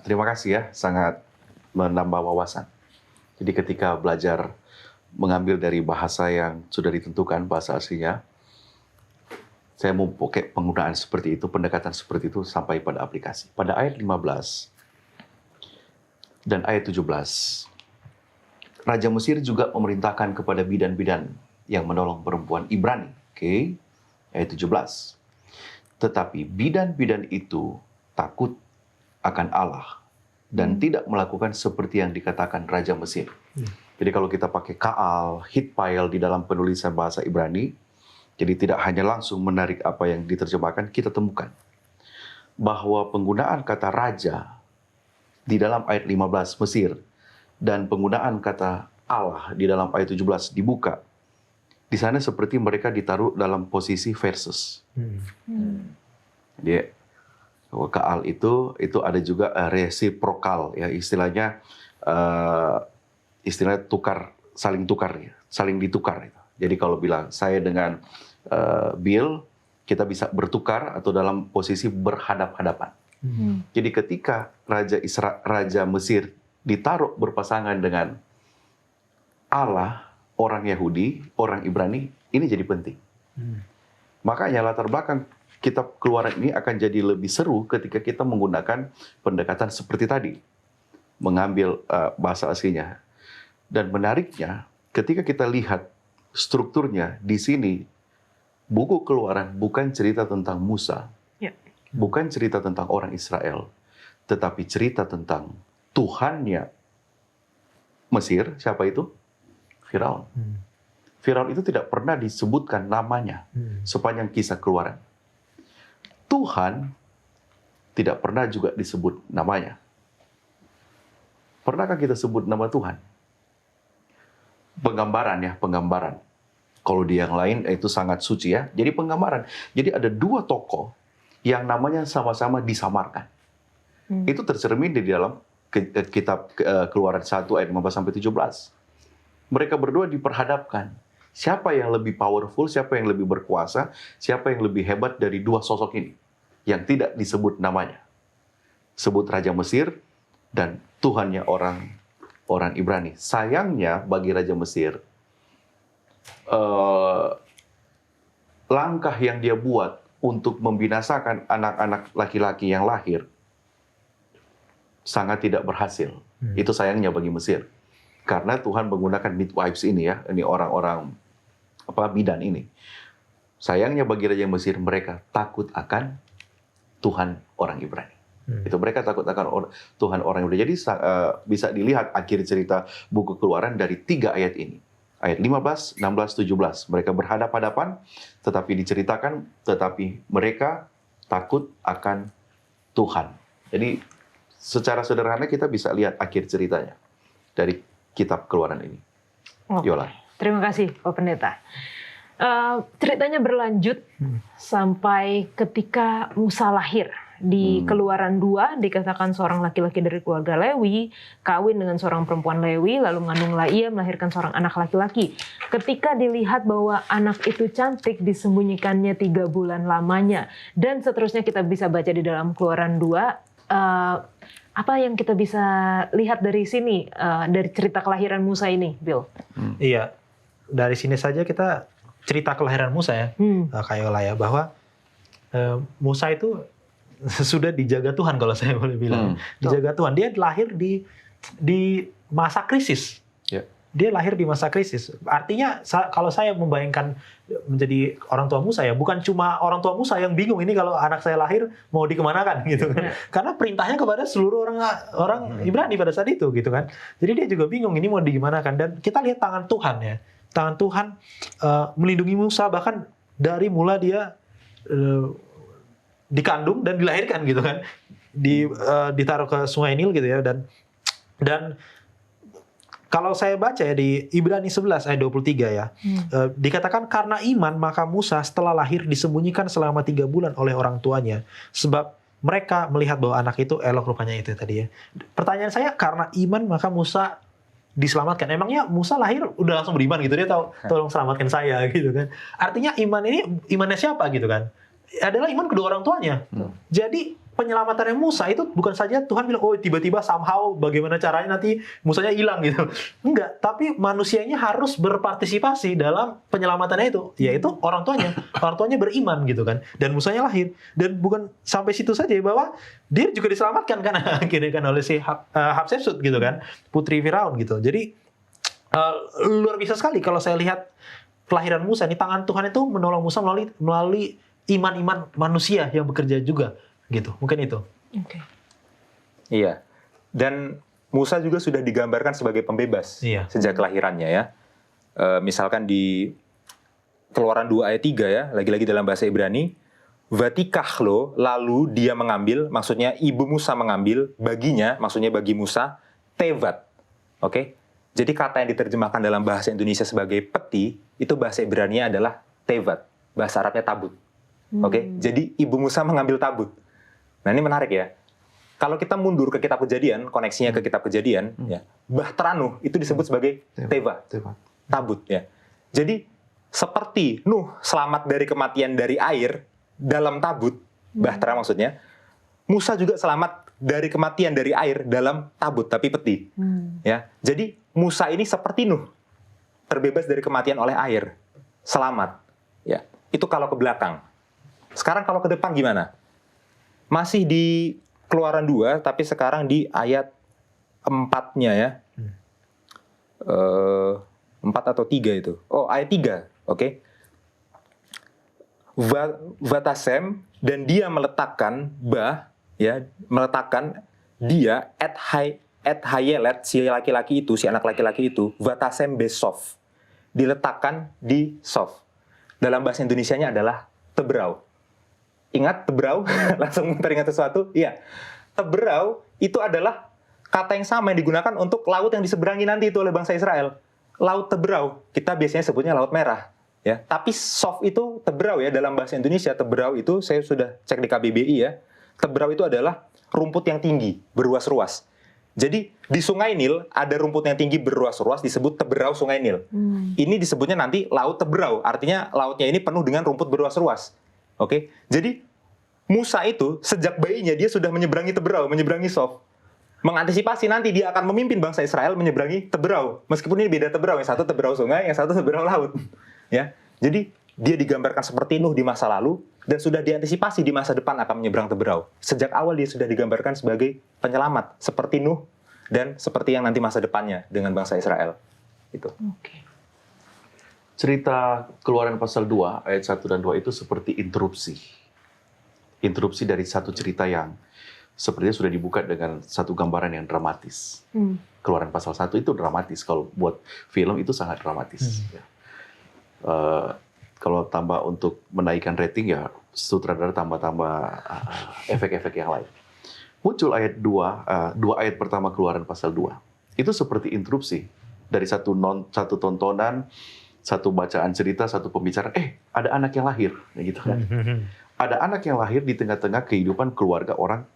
B: terima kasih ya, sangat menambah wawasan. Jadi ketika belajar mengambil dari bahasa yang sudah ditentukan, bahasa aslinya, saya mau pakai penggunaan seperti itu, pendekatan seperti itu sampai pada aplikasi. Pada ayat 15 dan ayat 17, Raja Mesir juga memerintahkan kepada bidan-bidan yang menolong perempuan Ibrani. Oke, ayat 17. Tetapi bidan-bidan itu takut akan Allah dan tidak melakukan seperti yang dikatakan Raja Mesir. Jadi kalau kita pakai Kaal, Hitpael di dalam penulisan bahasa Ibrani, jadi tidak hanya langsung menarik apa yang diterjemahkan, kita temukan bahwa penggunaan kata raja di dalam ayat 15 Mesir dan penggunaan kata Allah di dalam ayat 17 dibuka. Di sana seperti mereka ditaruh dalam posisi versus. Jadi Kaal itu ada juga resiprokal ya, istilahnya saling ditukar gitu. Jadi kalau bilang saya dengan Bill, kita bisa bertukar atau dalam posisi berhadap-hadapan. Jadi ketika Raja Mesir ditaruh berpasangan dengan Allah, orang Yahudi, orang Ibrani, ini jadi penting. Makanya latar belakang kitab Keluaran ini akan jadi lebih seru ketika kita menggunakan pendekatan seperti tadi. Mengambil bahasa aslinya. Dan menariknya, ketika kita lihat strukturnya di sini, buku Keluaran bukan cerita tentang Musa, bukan cerita tentang orang Israel, tetapi cerita tentang Tuhannya Mesir. Siapa itu? Firaun. Firaun itu tidak pernah disebutkan namanya sepanjang kisah Keluaran. Tuhan tidak pernah juga disebut namanya. Pernahkah kita sebut nama Tuhan? Penggambaran. Kalau di yang lain itu sangat suci ya. Jadi penggambaran. Jadi ada dua tokoh yang namanya sama-sama disamarkan. Itu tercermin di dalam kitab Keluaran 1 ayat 15-17. Mereka berdua diperhadapkan. Siapa yang lebih powerful, siapa yang lebih berkuasa, siapa yang lebih hebat dari dua sosok ini yang tidak disebut namanya. Sebut Raja Mesir dan Tuhannya orang Ibrani. Sayangnya bagi Raja Mesir, langkah yang dia buat untuk membinasakan anak-anak laki-laki yang lahir sangat tidak berhasil. Itu sayangnya bagi Mesir. Karena Tuhan menggunakan midwives ini ya, ini orang-orang bidan ini. Sayangnya bagi Raja Mesir, mereka takut akan Tuhan orang Ibrani. Itu mereka takut akan Tuhan orang Ibrani. Jadi bisa dilihat akhir cerita buku Keluaran dari 3 ayat ini. Ayat 15, 16, 17. Mereka berhadap-hadapan, tetapi mereka takut akan Tuhan. Jadi secara sederhana kita bisa lihat akhir ceritanya dari kitab Keluaran ini. Yola.
A: Terima kasih, Pak Pendeta. Ceritanya berlanjut sampai ketika Musa lahir. Di Keluaran 2 dikatakan seorang laki-laki dari keluarga Lewi kawin dengan seorang perempuan Lewi, lalu mengandunglah ia, melahirkan seorang anak laki-laki. Ketika dilihat bahwa anak itu cantik, disembunyikannya 3 bulan lamanya. Dan seterusnya kita bisa baca di dalam Keluaran 2. Apa yang kita bisa lihat dari sini, dari cerita kelahiran Musa ini, Bill?
D: Iya, dari sini saja kita cerita kelahiran Musa ya, Kak Yola ya, bahwa Musa itu sudah dijaga Tuhan kalau saya boleh bilang. Dijaga Tuhan. Dia lahir di masa krisis. Dia lahir di masa krisis. Artinya kalau saya membayangkan menjadi orang tua Musa ya, bukan cuma orang tua Musa yang bingung ini kalau anak saya lahir mau dikemanakan gitu kan. Karena perintahnya kepada seluruh orang Ibrani pada saat itu gitu kan. Jadi dia juga bingung ini mau dikemanakan. Dan kita lihat tangan Tuhan ya. Tangan Tuhan melindungi Musa bahkan dari mula dia dikandung dan dilahirkan gitu kan. Ditaruh ke Sungai Nil gitu ya, dan Kalau saya baca ya di Ibrani 11 ayat 23 ya, dikatakan karena iman maka Musa setelah lahir disembunyikan selama 3 bulan oleh orang tuanya, sebab mereka melihat bahwa anak itu elok rupanya itu tadi ya. Pertanyaan saya, karena iman maka Musa diselamatkan. Emangnya Musa lahir udah langsung beriman gitu, dia tahu tolong selamatkan saya gitu kan. Artinya iman ini imannya siapa gitu kan? Adalah iman kedua orang tuanya. Jadi penyelamatannya Musa itu bukan saja Tuhan bilang, oh tiba-tiba somehow bagaimana caranya nanti Musanya hilang gitu. Enggak, tapi manusianya harus berpartisipasi dalam penyelamatannya itu, yaitu orang tuanya. Orang tuanya beriman gitu kan. Dan Musanya lahir. Dan bukan sampai situ saja, bahwa dia juga diselamatkan kan akhirnya kan oleh si Hatshepsut gitu kan, putri Firaun gitu. Jadi luar biasa sekali kalau saya lihat kelahiran Musa ini, tangan Tuhan itu menolong Musa melalui iman-iman manusia yang bekerja juga. Gitu, mungkin itu.
A: Oke.
C: Iya. Dan Musa juga sudah digambarkan sebagai pembebas sejak kelahirannya ya. Misalkan di Keluaran 2 ayat 3 ya, lagi-lagi dalam bahasa Ibrani, Vatikahlo, lalu dia mengambil, maksudnya ibu Musa mengambil baginya, maksudnya bagi Musa, tevat. Oke? Jadi kata yang diterjemahkan dalam bahasa Indonesia sebagai peti, itu bahasa Ibrani adalah tevat. Bahasa Arabnya tabut. Oke? Jadi ibu Musa mengambil tabut. Nah ini menarik ya. Kalau kita mundur ke kitab Kejadian, koneksinya ke kitab Kejadian, ya, Bahtera Nuh itu disebut sebagai teva, tabut ya. Jadi seperti Nuh selamat dari kematian dari air dalam tabut, Bahtera maksudnya, Musa juga selamat dari kematian dari air dalam tabut tapi peti. Ya. Jadi Musa ini seperti Nuh, terbebas dari kematian oleh air, selamat. Ya. Itu kalau ke belakang. Sekarang kalau ke depan gimana? Masih di Keluaran 2, tapi sekarang di ayat 4-nya ya. 4 atau 3 itu. Oh, ayat 3. Oke. Vatasem, dan dia meletakkan dia et hayelet, si laki-laki itu, si anak laki-laki itu, Vatasem besof. Diletakkan di sof. Dalam bahasa Indonesianya adalah tebrau. Ingat tebrau? Langsung teringat sesuatu? Iya. Tebrau itu adalah kata yang sama yang digunakan untuk laut yang diseberangi nanti itu oleh bangsa Israel. Laut Tebrau. Kita biasanya sebutnya Laut Merah. Ya. Tapi Sof itu tebrau ya dalam bahasa Indonesia. Tebrau itu saya sudah cek di KBBI ya. Tebrau itu adalah rumput yang tinggi, beruas-ruas. Jadi di Sungai Nil ada rumput yang tinggi beruas-ruas disebut teberau Sungai Nil. Ini disebutnya nanti Laut Tebrau. Artinya lautnya ini penuh dengan rumput beruas-ruas. Oke, jadi Musa itu sejak bayinya dia sudah menyeberangi Tebrau, menyeberangi Sof. Mengantisipasi nanti dia akan memimpin bangsa Israel menyeberangi Tebrau. Meskipun ini beda Tebrau, yang satu Tebrau sungai, yang satu Tebrau laut. Ya, jadi dia digambarkan seperti Nuh di masa lalu dan sudah diantisipasi di masa depan akan menyeberang Tebrau. Sejak awal dia sudah digambarkan sebagai penyelamat seperti Nuh dan seperti yang nanti masa depannya dengan bangsa Israel. Itu.
A: Oke.
B: Cerita Keluaran pasal 2 ayat 1 dan 2 itu seperti interupsi. Interupsi dari satu cerita yang sepertinya sudah dibuka dengan satu gambaran yang dramatis. Keluaran pasal 1 itu dramatis. Kalau buat film itu sangat dramatis. Ya. Kalau tambah untuk menaikkan rating ya sutradara tambah-tambah efek-efek yang lain. Muncul ayat 2 ayat pertama Keluaran pasal 2. Itu seperti interupsi dari satu tontonan, satu bacaan cerita, satu pembicaraan, ada anak yang lahir, gitu kan? Ada anak yang lahir di tengah-tengah kehidupan keluarga orang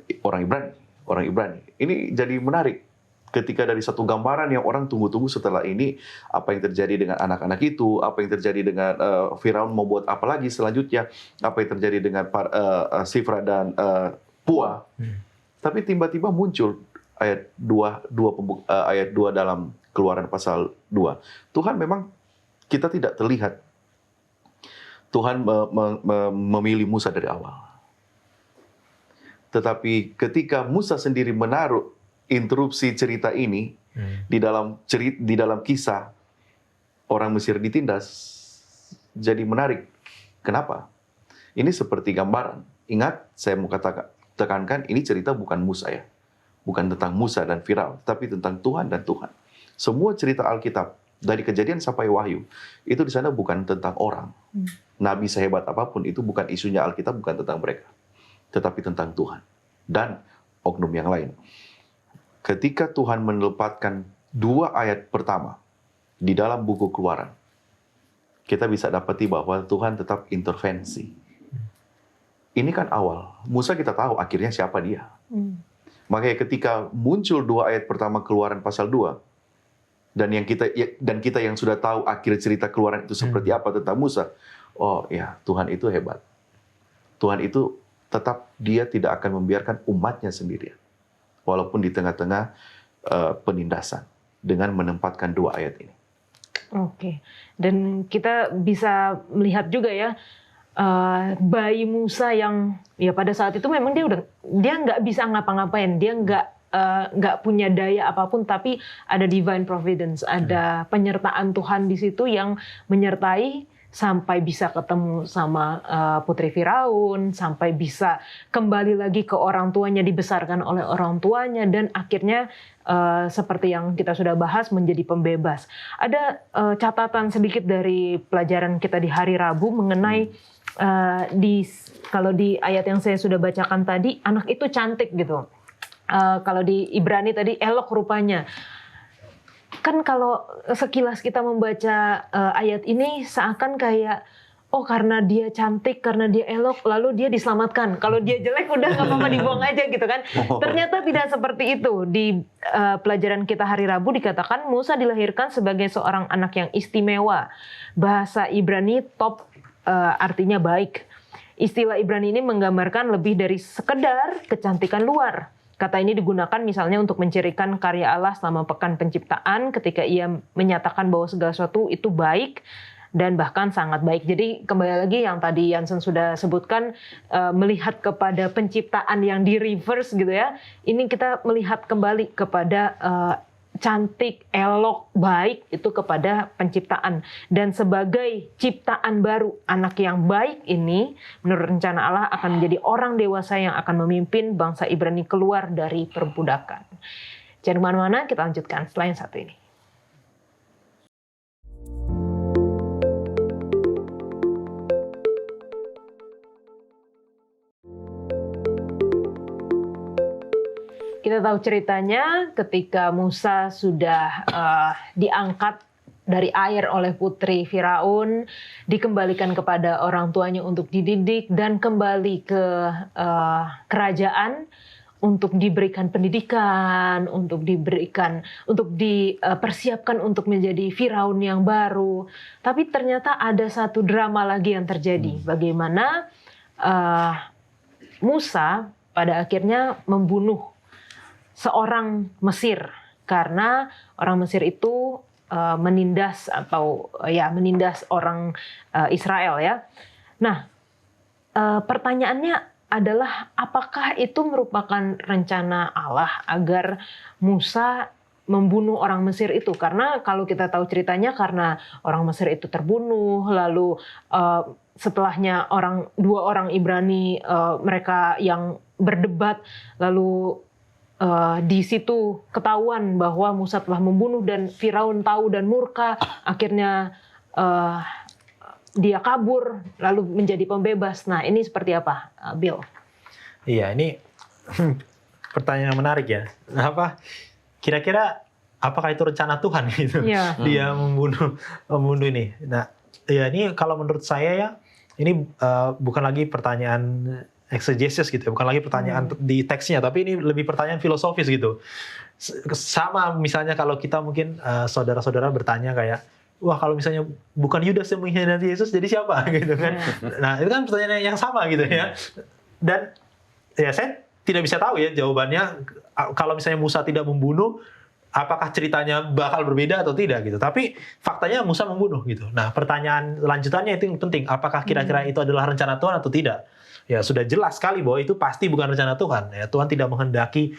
B: Ibrani. Ini jadi menarik ketika dari satu gambaran yang orang tunggu-tunggu setelah ini, apa yang terjadi dengan anak-anak itu, apa yang terjadi dengan Firaun mau buat apa lagi selanjutnya, apa yang terjadi dengan Sifra dan Pua. Tapi tiba-tiba muncul ayat 2 dalam Keluaran pasal 2. Tuhan memang kita tidak terlihat. Tuhan memilih Musa dari awal. Tetapi ketika Musa sendiri menaruh interupsi cerita ini di dalam kisah orang Mesir ditindas, jadi menarik. Kenapa? Ini seperti gambaran. Ingat, saya mau tekankan, ini cerita bukan Musa ya. Bukan tentang Musa dan Firaun, tapi tentang Tuhan dan Tuhan. Semua cerita Alkitab, dari Kejadian sampai Wahyu, itu di sana bukan tentang orang. Nabi sehebat apapun, itu bukan isunya Alkitab, bukan tentang mereka. Tetapi tentang Tuhan dan oknum yang lain. ketika Tuhan menempatkan 2 ayat pertama di dalam buku Keluaran, kita bisa dapati bahwa Tuhan tetap intervensi. Ini kan awal. Musa kita tahu akhirnya siapa dia. Makanya ketika muncul 2 ayat pertama Keluaran pasal 2, dan kita yang sudah tahu akhir cerita Keluaran itu seperti apa tentang Musa, oh ya, Tuhan itu hebat. Tuhan itu tetap dia tidak akan membiarkan umatnya sendirian, walaupun di tengah-tengah penindasan, dengan menempatkan 2 ayat ini.
A: Oke, dan kita bisa melihat juga ya, bayi Musa yang ya pada saat itu memang dia nggak bisa ngapa-ngapain, dia nggak punya daya apapun, tapi ada divine providence, ada penyertaan Tuhan di situ yang menyertai sampai bisa ketemu sama putri Firaun, sampai bisa kembali lagi ke orang tuanya, dibesarkan oleh orang tuanya, dan akhirnya seperti yang kita sudah bahas menjadi pembebas. Ada catatan sedikit dari pelajaran kita di hari Rabu mengenai kalau di ayat yang saya sudah bacakan tadi, anak itu cantik gitu. Kalau di Ibrani tadi elok rupanya. Kan kalau sekilas kita membaca ayat ini seakan kayak, oh karena dia cantik, karena dia elok, lalu dia diselamatkan. Kalau dia jelek udah nggak apa-apa, dibuang aja gitu kan. Ternyata tidak seperti itu. Di pelajaran kita hari Rabu dikatakan Musa dilahirkan sebagai seorang anak yang istimewa. Bahasa Ibrani top artinya baik. Istilah Ibrani ini menggambarkan lebih dari sekedar kecantikan luar. Kata ini digunakan misalnya untuk mencirikan karya Allah selama pekan penciptaan ketika ia menyatakan bahwa segala sesuatu itu baik dan bahkan sangat baik. Jadi kembali lagi yang tadi Yansen sudah sebutkan, melihat kepada penciptaan yang di reverse gitu ya. Ini kita melihat kembali kepada cantik, elok, baik itu kepada penciptaan. Dan sebagai ciptaan baru, anak yang baik ini menurut rencana Allah akan menjadi orang dewasa yang akan memimpin bangsa Ibrani keluar dari perbudakan. Jangan kemana-mana, kita lanjutkan setelah yang satu ini. Kita tahu ceritanya ketika Musa sudah diangkat dari air oleh putri Firaun, dikembalikan kepada orang tuanya untuk dididik dan kembali ke kerajaan untuk diberikan pendidikan, untuk dipersiapkan untuk menjadi Firaun yang baru. Tapi ternyata ada satu drama lagi yang terjadi. Bagaimana Musa pada akhirnya membunuh seorang Mesir, karena orang Mesir itu menindas orang Israel ya. Nah, pertanyaannya adalah apakah itu merupakan rencana Allah agar Musa membunuh orang Mesir itu? Karena kalau kita tahu ceritanya, karena orang Mesir itu terbunuh, lalu setelahnya dua orang Ibrani mereka yang berdebat, lalu di situ ketahuan bahwa Musa telah membunuh dan Firaun tahu dan murka, akhirnya dia kabur lalu menjadi pembebas. Nah, ini seperti apa, Bill?
D: Iya, ini pertanyaan yang menarik ya. Kira-kira apakah itu rencana Tuhan gitu? Yeah. Dia membunuh ini. Nah, ya ini kalau menurut saya ya, ini bukan lagi pertanyaan exegesis gitu, bukan lagi pertanyaan di teksnya, tapi ini lebih pertanyaan filosofis gitu. Sama misalnya kalau kita mungkin saudara-saudara bertanya kayak, wah kalau misalnya bukan Yudas yang mengkhianati Yesus, jadi siapa gitu kan? Nah itu kan pertanyaan yang sama gitu ya. Dan ya saya tidak bisa tahu ya jawabannya. Kalau misalnya Musa tidak membunuh, apakah ceritanya bakal berbeda atau tidak gitu. Tapi faktanya Musa membunuh gitu. Nah pertanyaan lanjutannya itu yang penting. Apakah kira-kira itu adalah rencana Tuhan atau tidak? Ya sudah jelas sekali bahwa itu pasti bukan rencana Tuhan. Ya, Tuhan tidak menghendaki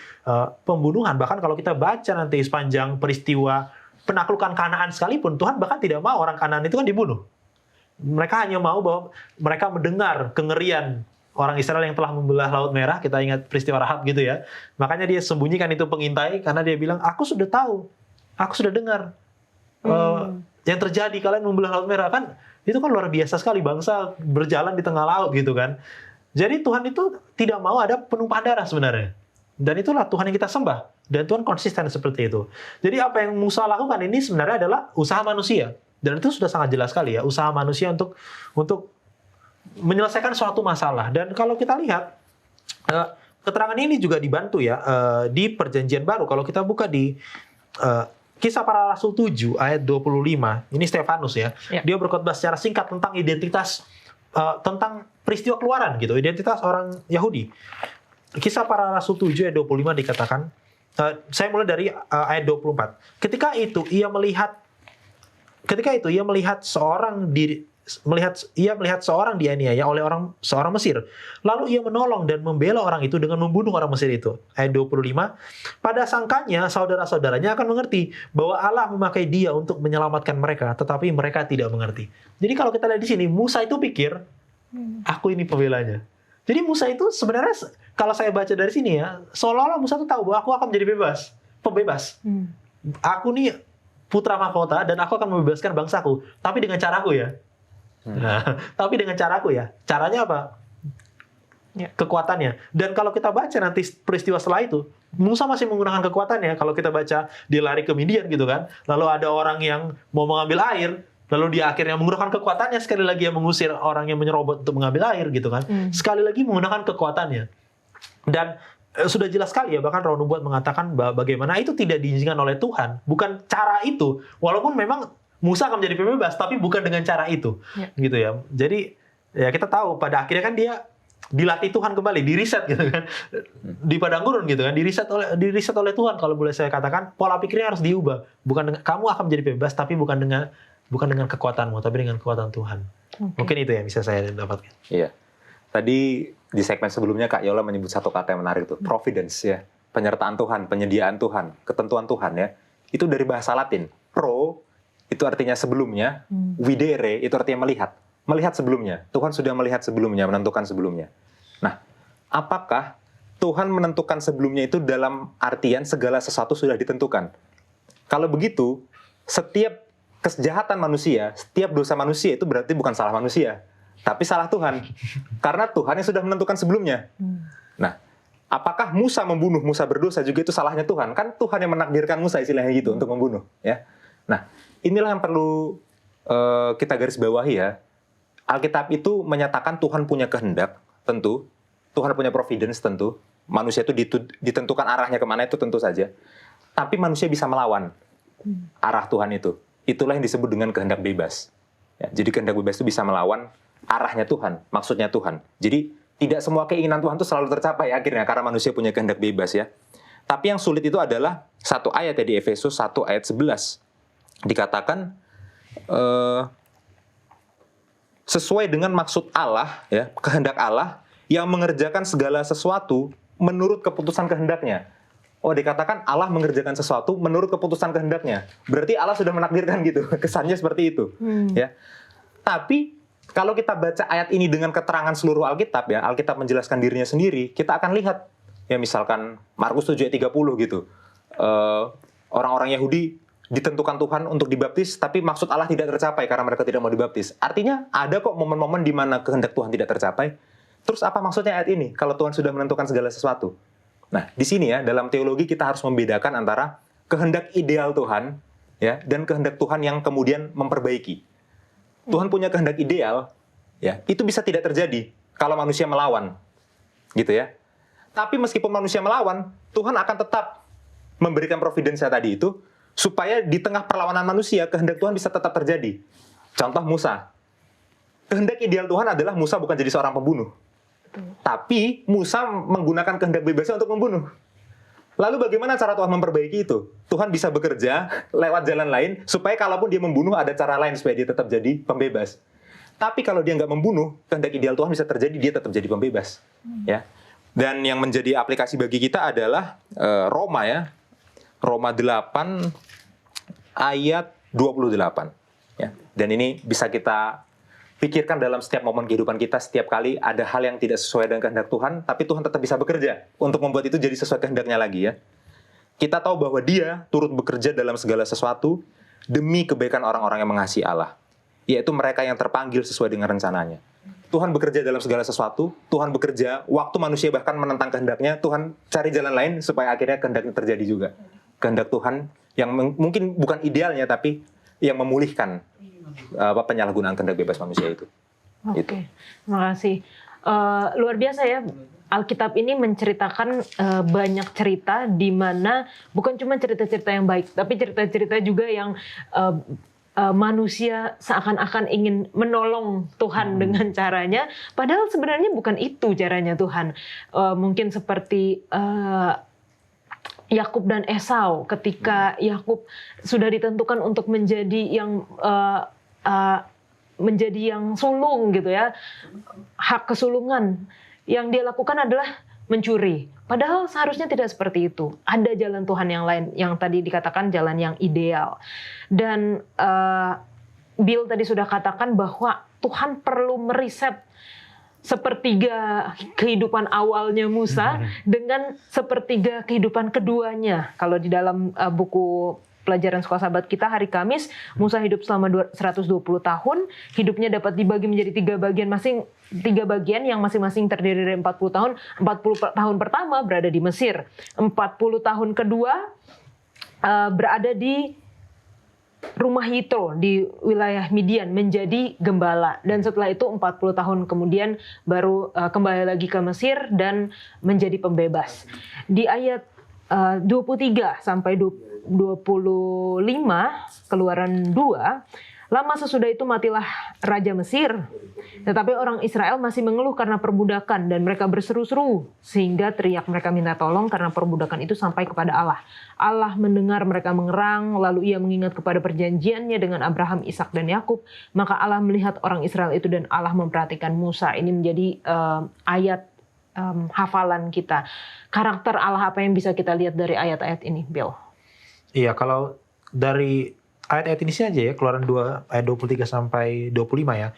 D: pembunuhan. Bahkan kalau kita baca nanti sepanjang peristiwa penaklukan Kanaan sekalipun, Tuhan bahkan tidak mau orang Kanaan itu kan dibunuh. Mereka hanya mau bahwa mereka mendengar kengerian orang Israel yang telah membelah Laut Merah. Kita ingat peristiwa Rahab gitu ya. Makanya dia sembunyikan itu pengintai karena dia bilang, aku sudah tahu, aku sudah dengar yang terjadi, kalian membelah Laut Merah kan. Itu kan luar biasa sekali, bangsa berjalan di tengah laut gitu kan. Jadi Tuhan itu tidak mau ada penumpahan darah sebenarnya. Dan itulah Tuhan yang kita sembah. Dan Tuhan konsisten seperti itu. Jadi apa yang Musa lakukan ini sebenarnya adalah usaha manusia. Dan itu sudah sangat jelas sekali ya, usaha manusia untuk menyelesaikan suatu masalah. Dan kalau kita lihat, keterangan ini juga dibantu ya di Perjanjian Baru. Kalau kita buka di Kisah Para Rasul 7 ayat 25, ini Stefanus ya. Dia berkhotbah secara singkat tentang identitas, tentang peristiwa keluaran gitu, identitas orang Yahudi. Kisah Para Rasul 7 ayat 25 dikatakan, saya mulai dari ayat 24. Ketika itu ia melihat seorang dianiaya oleh seorang Mesir. Lalu ia menolong dan membela orang itu dengan membunuh orang Mesir itu. Ayat 25. Pada sangkanya saudara-saudaranya akan mengerti bahwa Allah memakai dia untuk menyelamatkan mereka, tetapi mereka tidak mengerti. Jadi kalau kita lihat di sini, Musa itu pikir, aku ini pembelanya. Jadi Musa itu sebenarnya, kalau saya baca dari sini ya, seolah-olah Musa itu tahu bahwa aku akan menjadi pembebas. Aku nih putra mahkota dan aku akan membebaskan bangsaku, tapi dengan caraku ya. Nah, tapi dengan caraku ya. Caranya apa? Kekuatannya. Dan kalau kita baca nanti peristiwa setelah itu, Musa masih menggunakan kekuatannya. Kalau kita baca dia lari ke Midian gitu kan, lalu ada orang yang mau mengambil air, lalu dia akhirnya menggunakan kekuatannya sekali lagi yang mengusir orang yang menyerobot untuk mengambil air gitu kan. Sekali lagi menggunakan kekuatannya. Dan sudah jelas sekali ya, bahkan Roh Nubuat mengatakan bagaimana itu tidak diizinkan oleh Tuhan. Bukan cara itu. Walaupun memang Musa akan menjadi pembebas, tapi bukan dengan cara itu. Gitu ya. Jadi ya kita tahu pada akhirnya kan dia dilatih Tuhan kembali, diriset gitu kan. Di padang gurun gitu kan, diriset oleh Tuhan kalau boleh saya katakan, pola pikirnya harus diubah. Kamu akan menjadi bebas tapi bukan dengan kekuatanmu, tapi dengan kekuatan Tuhan. Mungkin itu yang bisa saya dapatkan.
C: Iya. Tadi di segmen sebelumnya Kak Yola menyebut satu kata yang menarik itu, providence ya. Penyertaan Tuhan, penyediaan Tuhan, ketentuan Tuhan ya. Itu dari bahasa Latin. Pro itu artinya sebelumnya, videre itu artinya melihat. Melihat sebelumnya. Tuhan sudah melihat sebelumnya, menentukan sebelumnya. Nah, apakah Tuhan menentukan sebelumnya itu dalam artian segala sesuatu sudah ditentukan? Kalau begitu, setiap kejahatan manusia, setiap dosa manusia itu berarti bukan salah manusia, tapi salah Tuhan. Karena Tuhan yang sudah menentukan sebelumnya. Nah, apakah Musa membunuh, Musa berdosa juga itu salahnya Tuhan? Kan Tuhan yang menakdirkan Musa istilahnya gitu untuk membunuh. Ya. Nah, inilah yang perlu kita garis bawahi ya. Alkitab itu menyatakan Tuhan punya kehendak, tentu. Tuhan punya providence, tentu. Manusia itu ditentukan arahnya kemana itu tentu saja. Tapi manusia bisa melawan arah Tuhan itu. Itulah yang disebut dengan kehendak bebas. Ya, jadi kehendak bebas itu bisa melawan arahnya Tuhan, maksudnya Tuhan. Jadi tidak semua keinginan Tuhan itu selalu tercapai akhirnya karena manusia punya kehendak bebas ya. Tapi yang sulit itu adalah satu ayat ya, di Efesus 1 ayat 11. Dikatakan sesuai dengan maksud Allah ya, kehendak Allah yang mengerjakan segala sesuatu menurut keputusan kehendaknya. Oh, dikatakan Allah mengerjakan sesuatu menurut keputusan kehendaknya. Berarti Allah sudah menakdirkan gitu. Kesannya seperti itu. Ya. Tapi kalau kita baca ayat ini dengan keterangan seluruh Alkitab ya, Alkitab menjelaskan dirinya sendiri, kita akan lihat ya misalkan Markus 7 ayat 30 gitu. Orang-orang Yahudi ditentukan Tuhan untuk dibaptis, tapi maksud Allah tidak tercapai karena mereka tidak mau dibaptis. Artinya ada kok momen-momen di mana kehendak Tuhan tidak tercapai. Terus apa maksudnya ayat ini? Kalau Tuhan sudah menentukan segala sesuatu. Nah, di sini ya, dalam teologi kita harus membedakan antara kehendak ideal Tuhan ya dan kehendak Tuhan yang kemudian memperbaiki. Tuhan punya kehendak ideal, ya, itu bisa tidak terjadi kalau manusia melawan. Gitu ya. Tapi meskipun manusia melawan, Tuhan akan tetap memberikan providence tadi itu supaya di tengah perlawanan manusia, kehendak Tuhan bisa tetap terjadi. Contoh Musa. Kehendak ideal Tuhan adalah Musa bukan jadi seorang pembunuh. Tapi Musa menggunakan kehendak bebasnya untuk membunuh. Lalu bagaimana cara Tuhan memperbaiki itu? Tuhan bisa bekerja lewat jalan lain, supaya kalaupun dia membunuh, ada cara lain supaya dia tetap jadi pembebas. Tapi kalau dia nggak membunuh, kehendak ideal Tuhan bisa terjadi, dia tetap jadi pembebas. Ya. Dan yang menjadi aplikasi bagi kita adalah Roma ya. Roma 8 ayat 28. Ya. Dan ini bisa kita pikirkan dalam setiap momen kehidupan kita. Setiap kali ada hal yang tidak sesuai dengan kehendak Tuhan, tapi Tuhan tetap bisa bekerja untuk membuat itu jadi sesuai kehendaknya lagi ya. Kita tahu bahwa Dia turut bekerja dalam segala sesuatu demi kebaikan orang-orang yang mengasihi Allah, yaitu mereka yang terpanggil sesuai dengan rencananya. Tuhan bekerja dalam segala sesuatu, Tuhan bekerja waktu manusia bahkan menentang kehendaknya, Tuhan cari jalan lain supaya akhirnya kehendaknya terjadi juga. Kehendak Tuhan yang mungkin bukan idealnya, tapi yang memulihkan penyalahgunaan kehendak bebas manusia itu.
A: Oke, terima kasih. Luar biasa ya, Alkitab ini menceritakan banyak cerita di mana bukan cuma cerita-cerita yang baik, tapi cerita-cerita juga yang manusia seakan-akan ingin menolong Tuhan dengan caranya, padahal sebenarnya bukan itu caranya Tuhan. Mungkin seperti Yakub dan Esau, ketika Yakub sudah ditentukan untuk menjadi yang sulung gitu ya, hak kesulungan, yang dia lakukan adalah mencuri. Padahal seharusnya tidak seperti itu. Ada jalan Tuhan yang lain, yang tadi dikatakan jalan yang ideal. Dan Bill tadi sudah katakan bahwa Tuhan perlu meriset sepertiga kehidupan awalnya Musa dengan sepertiga kehidupan keduanya. Kalau di dalam buku pelajaran sekolah sahabat kita hari Kamis, Musa hidup selama 120 tahun, hidupnya dapat dibagi menjadi tiga bagian yang masing-masing terdiri dari 40 tahun. 40 tahun pertama berada di Mesir, 40 tahun kedua berada di rumah Yitro di wilayah Midian menjadi gembala, dan setelah itu 40 tahun kemudian baru kembali lagi ke Mesir dan menjadi pembebas. Di ayat 23 sampai 25 Keluaran 2, lama sesudah itu matilah Raja Mesir, tetapi orang Israel masih mengeluh karena perbudakan dan mereka berseru-seru sehingga teriak mereka minta tolong karena perbudakan itu sampai kepada Allah. Allah mendengar mereka mengerang, lalu ia mengingat kepada perjanjiannya dengan Abraham, Ishak dan Yakub. Maka Allah melihat orang Israel itu dan Allah memperhatikan Musa. Ini menjadi ayat hafalan kita. Karakter Allah apa yang bisa kita lihat dari ayat-ayat ini, Bill?
D: Iya, kalau dari ayat-ayat ini saja ya, Keluaran 2 ayat 23 sampai 25 ya.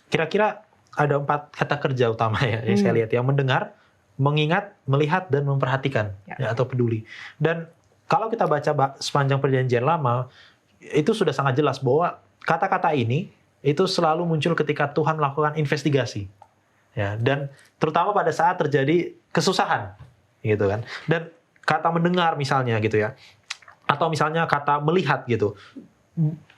D: Kira-kira ada 4 kata kerja utama ya yang saya lihat, yang mendengar, mengingat, melihat, dan memperhatikan ya, atau peduli. Dan kalau kita baca sepanjang Perjanjian Lama, itu sudah sangat jelas bahwa kata-kata ini itu selalu muncul ketika Tuhan melakukan investigasi. Ya, dan terutama pada saat terjadi kesusahan gitu kan. Dan kata mendengar misalnya gitu ya, atau misalnya kata melihat gitu,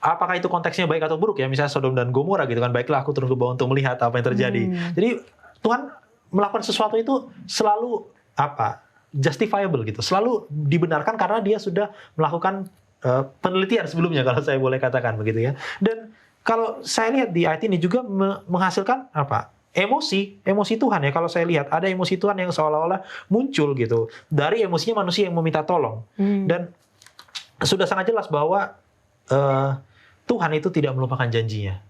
D: apakah itu konteksnya baik atau buruk ya, misalnya Sodom dan Gomora gitu kan, baiklah aku turun ke bawah untuk melihat apa yang terjadi. Jadi Tuhan melakukan sesuatu itu selalu justifiable gitu, selalu dibenarkan karena dia sudah melakukan penelitian sebelumnya, kalau saya boleh katakan begitu ya. Dan kalau saya lihat di ayat ini juga menghasilkan emosi Tuhan ya. Kalau saya lihat ada emosi Tuhan yang seolah-olah muncul gitu dari emosinya manusia yang meminta tolong. Dan sudah sangat jelas bahwa Tuhan itu tidak melupakan janjinya.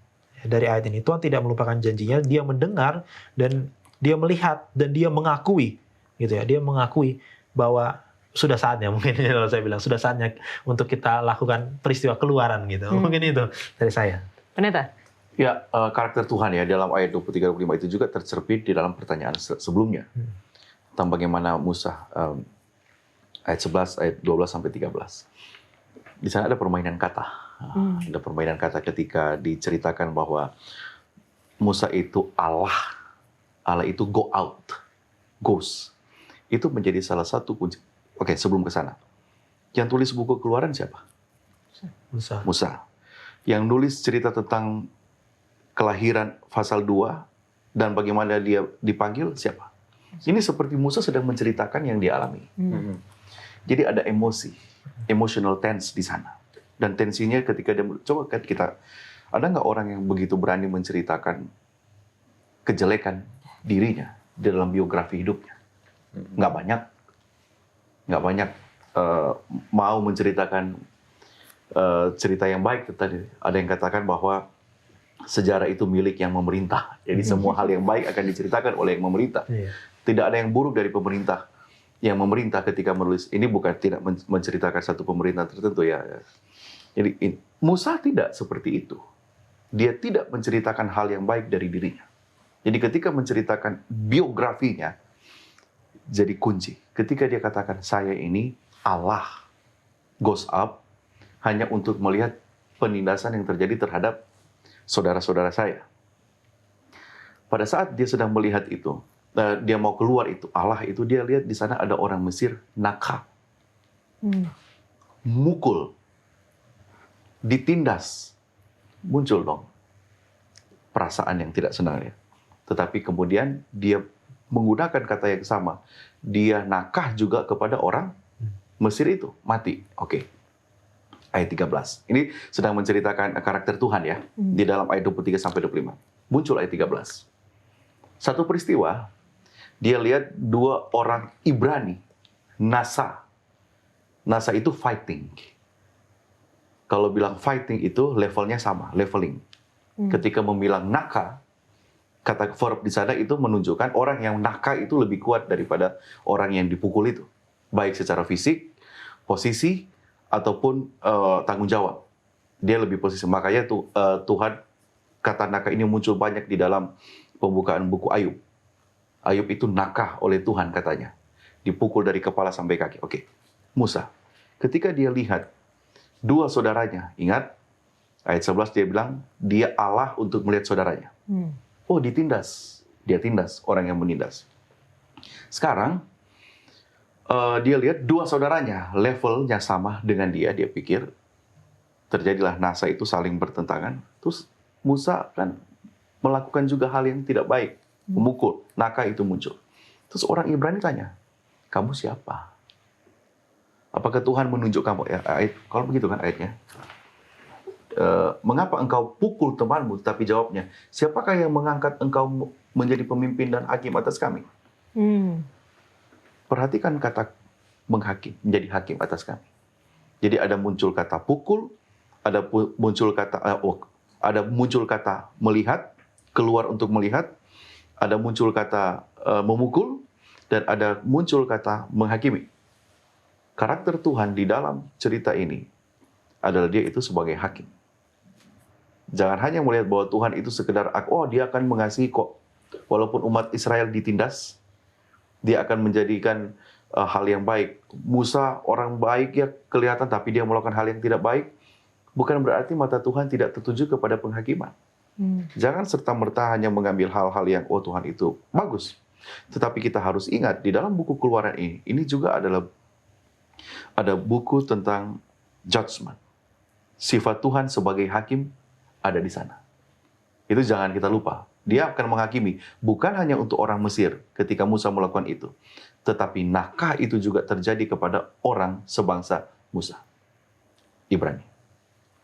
D: Dari ayat ini Tuhan tidak melupakan janjinya. Dia mendengar dan dia melihat dan dia mengakui gitu ya. Dia mengakui bahwa sudah saatnya, mungkin kalau saya bilang sudah saatnya untuk kita lakukan peristiwa keluaran gitu. Mungkin itu dari saya.
A: Pendeta?
B: Ya, karakter Tuhan ya dalam ayat 23-25 itu juga tercermin di dalam pertanyaan sebelumnya. Tentang bagaimana Musa, ayat 11, ayat 12 sampai 13. Di sana ada permainan kata. Ada permainan kata ketika diceritakan bahwa Musa itu Allah. Allah itu go out, goes. Itu menjadi salah satu kunci. Oke, sebelum ke sana. Yang tulis buku Keluaran siapa? Musa. Yang nulis cerita tentang kelahiran pasal 2 dan bagaimana dia dipanggil siapa? Ini seperti Musa sedang menceritakan yang dia alami. Jadi ada emotional tense di sana. Dan tensinya ketika dia, coba kan kita, ada nggak orang yang begitu berani menceritakan kejelekan dirinya di dalam biografi hidupnya? Nggak banyak mau menceritakan cerita yang baik. Tadi ada yang katakan bahwa sejarah itu milik yang memerintah. Jadi semua hal yang baik akan diceritakan oleh yang memerintah. Tidak ada yang buruk dari pemerintah. Yang memerintah ketika menulis ini bukan tidak menceritakan satu pemerintah tertentu ya. Jadi Musa tidak seperti itu. Dia tidak menceritakan hal yang baik dari dirinya. Jadi ketika menceritakan biografinya jadi kunci. Ketika dia katakan saya ini Allah goes up hanya untuk melihat penindasan yang terjadi terhadap saudara-saudara saya. Pada saat dia sedang melihat itu, dia mau keluar itu, Allah itu dia lihat di sana ada orang Mesir nakal, mukul, ditindas, muncul dong perasaan yang tidak senang ya. Tetapi kemudian dia menggunakan kata yang sama, dia nakah juga kepada orang Mesir itu, mati. Oke. Ayat 13. Ini sedang menceritakan karakter Tuhan ya, di dalam ayat 23 sampai 25. Muncul ayat 13. Satu peristiwa, dia lihat dua orang Ibrani, Nasa. Nasa itu fighting. Kalau bilang fighting itu levelnya sama, leveling. Ketika membilang naka, kata verb di sana itu menunjukkan orang yang naka itu lebih kuat daripada orang yang dipukul itu. Baik secara fisik, posisi, ataupun tanggung jawab. Dia lebih posisi. Makanya Tuhan, kata naka ini muncul banyak di dalam pembukaan buku Ayub. Ayub itu nakah oleh Tuhan katanya. Dipukul dari kepala sampai kaki. Oke. Musa. Ketika dia lihat dua saudaranya, ingat ayat 11 dia bilang, dia Allah untuk melihat saudaranya. Oh, ditindas. Dia tindas, orang yang menindas. Sekarang, dia lihat dua saudaranya, levelnya sama dengan dia pikir, terjadilah Nasa itu saling bertentangan. Terus Musa kan melakukan juga hal yang tidak baik, memukul, naka itu muncul. Terus orang Ibrani tanya, kamu siapa? Apakah Tuhan menunjuk kamu? Ya, kalau begitu kan ayatnya. Mengapa engkau pukul temanmu? Tapi jawabnya, siapakah yang mengangkat engkau menjadi pemimpin dan hakim atas kami? Perhatikan kata menghakim, menjadi hakim atas kami. Jadi ada muncul kata pukul, ada muncul kata melihat, keluar untuk melihat, ada muncul kata memukul, dan ada muncul kata menghakimi. Karakter Tuhan di dalam cerita ini adalah dia itu sebagai hakim. Jangan hanya melihat bahwa Tuhan itu sekedar, dia akan mengasihi kok. Walaupun umat Israel ditindas, dia akan menjadikan hal yang baik. Musa orang baik ya kelihatan, tapi dia melakukan hal yang tidak baik. Bukan berarti mata Tuhan tidak tertuju kepada penghakiman. Jangan serta-merta hanya mengambil hal-hal yang, Tuhan itu bagus. Tetapi kita harus ingat, di dalam buku Keluaran ini juga ada buku tentang judgment. Sifat Tuhan sebagai hakim ada di sana. Itu jangan kita lupa. Dia akan menghakimi, bukan hanya untuk orang Mesir ketika Musa melakukan itu, tetapi nakah itu juga terjadi kepada orang sebangsa Musa, Ibrani.